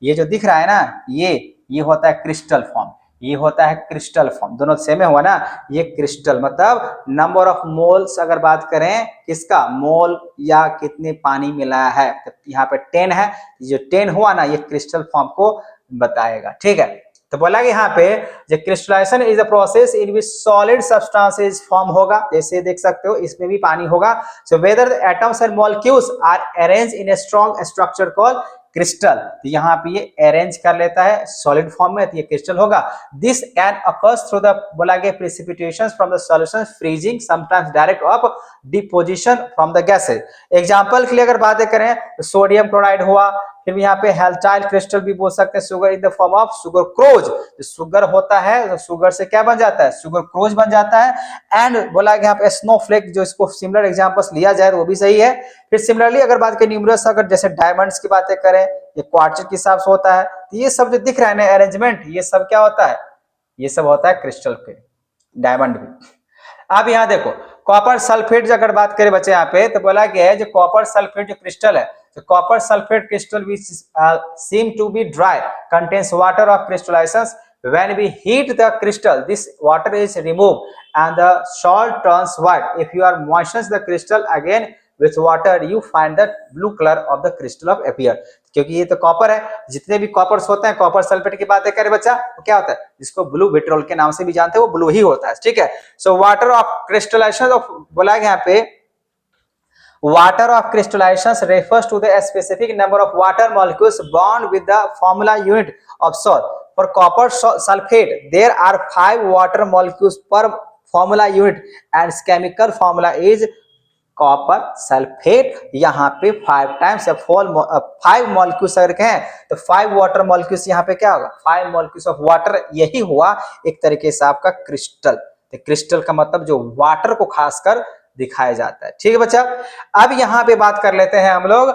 ये जो दिख रहा है ना, ये होता है क्रिस्टल फॉर्म, ये होता है क्रिस्टल फॉर्म, दोनों सेम हुआ ना। ये क्रिस्टल मतलब नंबर ऑफ मोल्स अगर बात करें किसका, मोल या कितने पानी मिलाया है, तो यहाँ पे 10 है, जो 10 हुआ ना ये क्रिस्टल फॉर्म को बताएगा। ठीक है। तो बोला कि यहाँ पे जो crystallization is a process in which solid substances form होगा, जैसे देख सकते हो इसमें भी पानी होगा। So whether the atoms and molecules are arranged in a strong structure called crystal, तो यहाँ पे ये अरेंज कर लेता है सॉलिड फॉर्म में, तो ये क्रिस्टल होगा। This can occurs through the बोला गया precipitation from the solution, freezing, sometimes direct of deposition from the gases. Example के लिए अगर बातें करें तो सोडियम क्लोराइड हुआ, फिर यहाँ पे हेल्टाइल क्रिस्टल भी बोल सकते हैं, sugar in the form of sugar क्रोज, शुगर होता है तो शुगर से क्या बन जाता है, शुगर क्रोज बन जाता है। एंड बोला यहाँ पे स्नोफ्लेक, जो इसको सिमिलर एग्जांपल्स लिया जाए तो वो भी सही है। फिर सिमिलरली अगर बात करें न्यूमरस, अगर जैसे डायमंड्स की बातें करें, ये क्वार्ट्ज के हिसाब से होता है, तो ये सब जो दिख रहा है ना अरेंजमेंट, ये सब क्या होता है, ये सब होता है क्रिस्टल के, डायमंड भी। अब यहाँ देखो कॉपर सल्फेट अगर बात करें बच्चे यहाँ पे, तो बोला गया है जो कॉपर सल्फेट जो क्रिस्टल है, तो copper sulphate crystal which seem to be dry contains water of crystallization, when we heat the crystal this water is removed and the salt turns white. If you are moistens the crystal again with water you find the blue color of the crystal of appear. क्योंकि ये तो copper है, जितने भी Cowper's होते हैं, copper sulphate की बातें करें बच्चा, वो क्या होता है, जिसको ब्लू विट्रोल के नाम से भी जानते हैं, वो ब्लू ही होता है, ठीक है। So water of crystallization of बोला गया यहाँ पे, water of crystallization refers to the specific number of water molecules bound with the formula unit of salt. For copper sulfate there are 5 water molecules per formula unit and its chemical formula is copper sulphate. यहाँ पे 5 times 5 molecules अगर कहें तो 5 water molecules, यहाँ पे क्या होगा 5 molecules of water, यही हुआ एक तरीके से आपका क्रिस्टल। तो क्रिस्टल का मतलब जो वाटर को खासकर दिखाया जाता है, ठीक है बच्चा। अब यहाँ पे बात कर लेते हैं हम लोग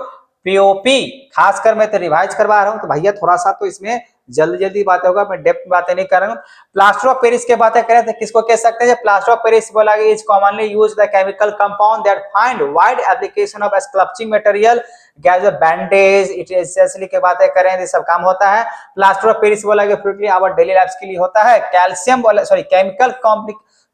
पीओपी, खासकर मैं तो रिवाइज करवा रहा हूँ, तो भैया थोड़ा सा तो इसमें जल्दी जल्दी बातें होगा, मैं डेप्थ में बातें नहीं कर रहा हूँ। प्लास्टर ऑफ पेरिस की बातें करें तो किसको कह सकते हैं, प्लास्टर ऑफ पेरिस बोला गया is commonly used the chemical compound that find wide application of sculpting material cast bandage, it essentially की बातें करें ये सब काम होता है। प्लास्टर ऑफ पेरिस बोला गया फ्रिक्वेंटली आवर डेली लाइफ के लिए होता है। कैल्शियम बोला सॉरी केमिकल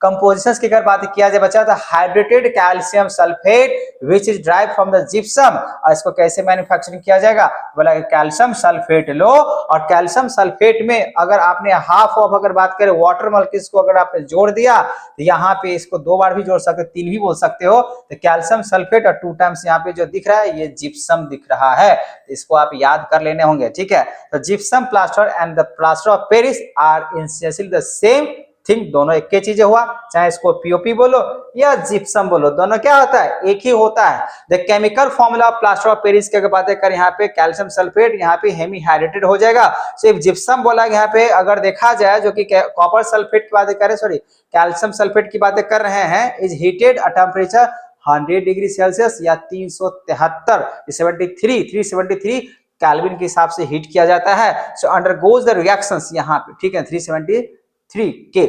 कंपोजिशंस की अगर बात किया जाए बच्चा, तो hydrated calcium sulphate which is drive from the gypsum, और इसको कैसे मैन्युफैक्चरिंग किया जाएगा, बोला कैल्शियम सल्फेट लो, और कैल्शियम सल्फेट में अगर आपने हाफ ऑफ अगर बात करें वाटर मॉलिक्यूल्स को अगर आपने जोड़ दिया, तो यहाँ पे इसको 2 बार भी जोड़ सकते हो, 3 भी बोल सकते हो, तो कैल्शियम सल्फेट और 2 टाइम्स यहाँ पे जो दिख रहा है ये जिप्सम दिख रहा है, इसको आप याद कर लेने होंगे, ठीक है। तो gypsum plaster and the plaster of Paris are essentially the same thing, दोनों एक ही चीज हुआ, चाहे इसको पीओपी बोलो या जिप्सम बोलो, दोनों क्या होता है, एक ही होता है। The chemical formula of plaster of Paris की अगर बातें करें, यहाँ पे कैल्शियम सल्फेट यहाँ पे हेमीहाइड्रेटेड हो जाएगा। सिर्फ जिप्सम बोला यहाँ पे अगर देखा जाए, जो कि कॉपर सल्फेट की बातें करें, सॉरी कैल्शियम सल्फेट की बातें कर रहे हैं, is heated at temperature 100 degree Celsius या 373 केल्विन के हिसाब से हीट किया जाता है। सो अंडरगोज द रिएक्शंस यहाँ पे, ठीक है, 373 के।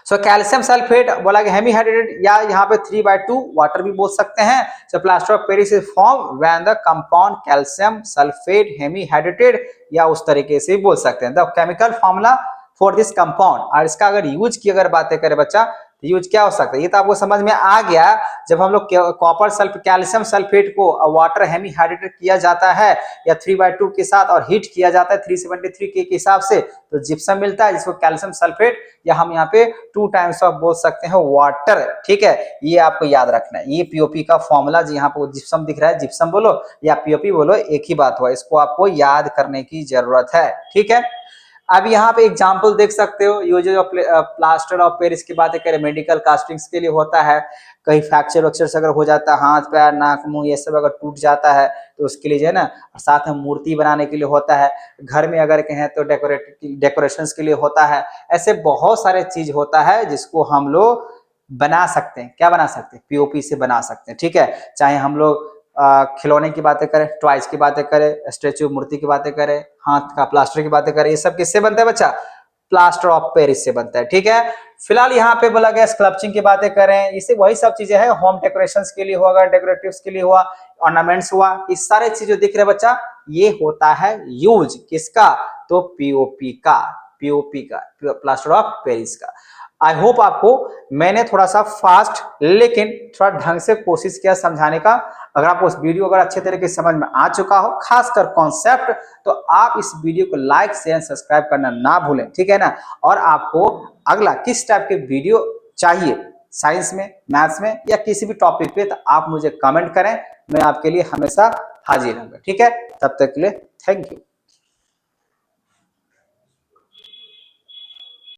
सो कैल्शियम सल्फेट बोला कि हेमीहाइड्रेटेड, या यहाँ पे 3/2 वाटर भी बोल सकते हैं। So plaster of Paris is form when the compound calcium sulphate hemihydrated, या उस तरीके से बोल सकते हैं। The chemical formula for this compound, और इसका अगर यूज की अगर बातें करें बच्चा, तो यूज क्या हो सकता है, ये तो आपको समझ में आ गया। जब हम लोग कॉपर कैल्शियम सल्फेट को वाटर हेमीहाइड्रेटेड किया जाता है या 3/2 के साथ और हीट किया जाता है 373 के हिसाब से, तो जिप्सम मिलता है, जिसको कैल्शियम सल्फेट, या हम यहाँ पे 2 टाइम्स ऑफ बोल सकते हैं वाटर, ठीक है। ये आपको याद रखना है, ये पीओपी का फॉर्मूला, यहाँ पे जिप्सम दिख रहा है, जिप्सम बोलो या पीओपी बोलो, एक ही बात हुआ, इसको आपको याद करने की जरूरत है, ठीक है। अब यहाँ पे एग्जाम्पल देख सकते हो, uses of plaster of Paris की बातें करें, मेडिकल कास्टिंग्स के लिए होता है, कहीं फ्रैक्चर वैक्चर अगर हो जाता है, हाथ पैर नाक मुंह ये सब अगर टूट जाता है तो उसके लिए जो है ना, साथ में मूर्ति बनाने के लिए होता है, घर में अगर कहें तो डेकोरेशंस के लिए होता है। ऐसे बहुत सारे चीज होता है जिसको हम लोग बना सकते हैं, क्या बना सकते हैं, पीओपी से बना सकते हैं, ठीक है। चाहे हम लोग खिलौने की बातें करें, टॉयज की बातें करें, स्टेच्यू मूर्ति की बातें करें, हाथ का प्लास्टर की बातें करें, ये सब किससे बनता है बच्चा, प्लास्टर ऑफ पेरिस से बनता है, ठीक है। फिलहाल यहाँ पे बोला गया स्कल्पचिंग की बातें करें, इससे वही सब चीजें हैं, होम डेकोरेशंस के लिए हुआ, डेकोरेटिव्स के लिए हुआ, ऑर्नामेंट्स हुआ, इस सारे चीज जो दिख रहे बच्चा, ये होता है यूज किसका, तो पीओपी का, पीओपी का, प्लास्टर ऑफ पेरिस का। आई होप आपको मैंने थोड़ा सा फास्ट लेकिन थोड़ा ढंग से कोशिश किया समझाने का। अगर आपको इस वीडियो अगर अच्छे तरीके से समझ में आ चुका हो, खासकर कॉन्सेप्ट, तो आप इस वीडियो को लाइक शेयर सब्सक्राइब करना ना भूलें, ठीक है ना। और आपको अगला किस टाइप के वीडियो चाहिए, साइंस में, मैथ्स में या किसी भी टॉपिक पे, तो आप मुझे कमेंट करें, मैं आपके लिए हमेशा हाजिर होंगे। ठीक है, तब तक के लिए थैंक यू।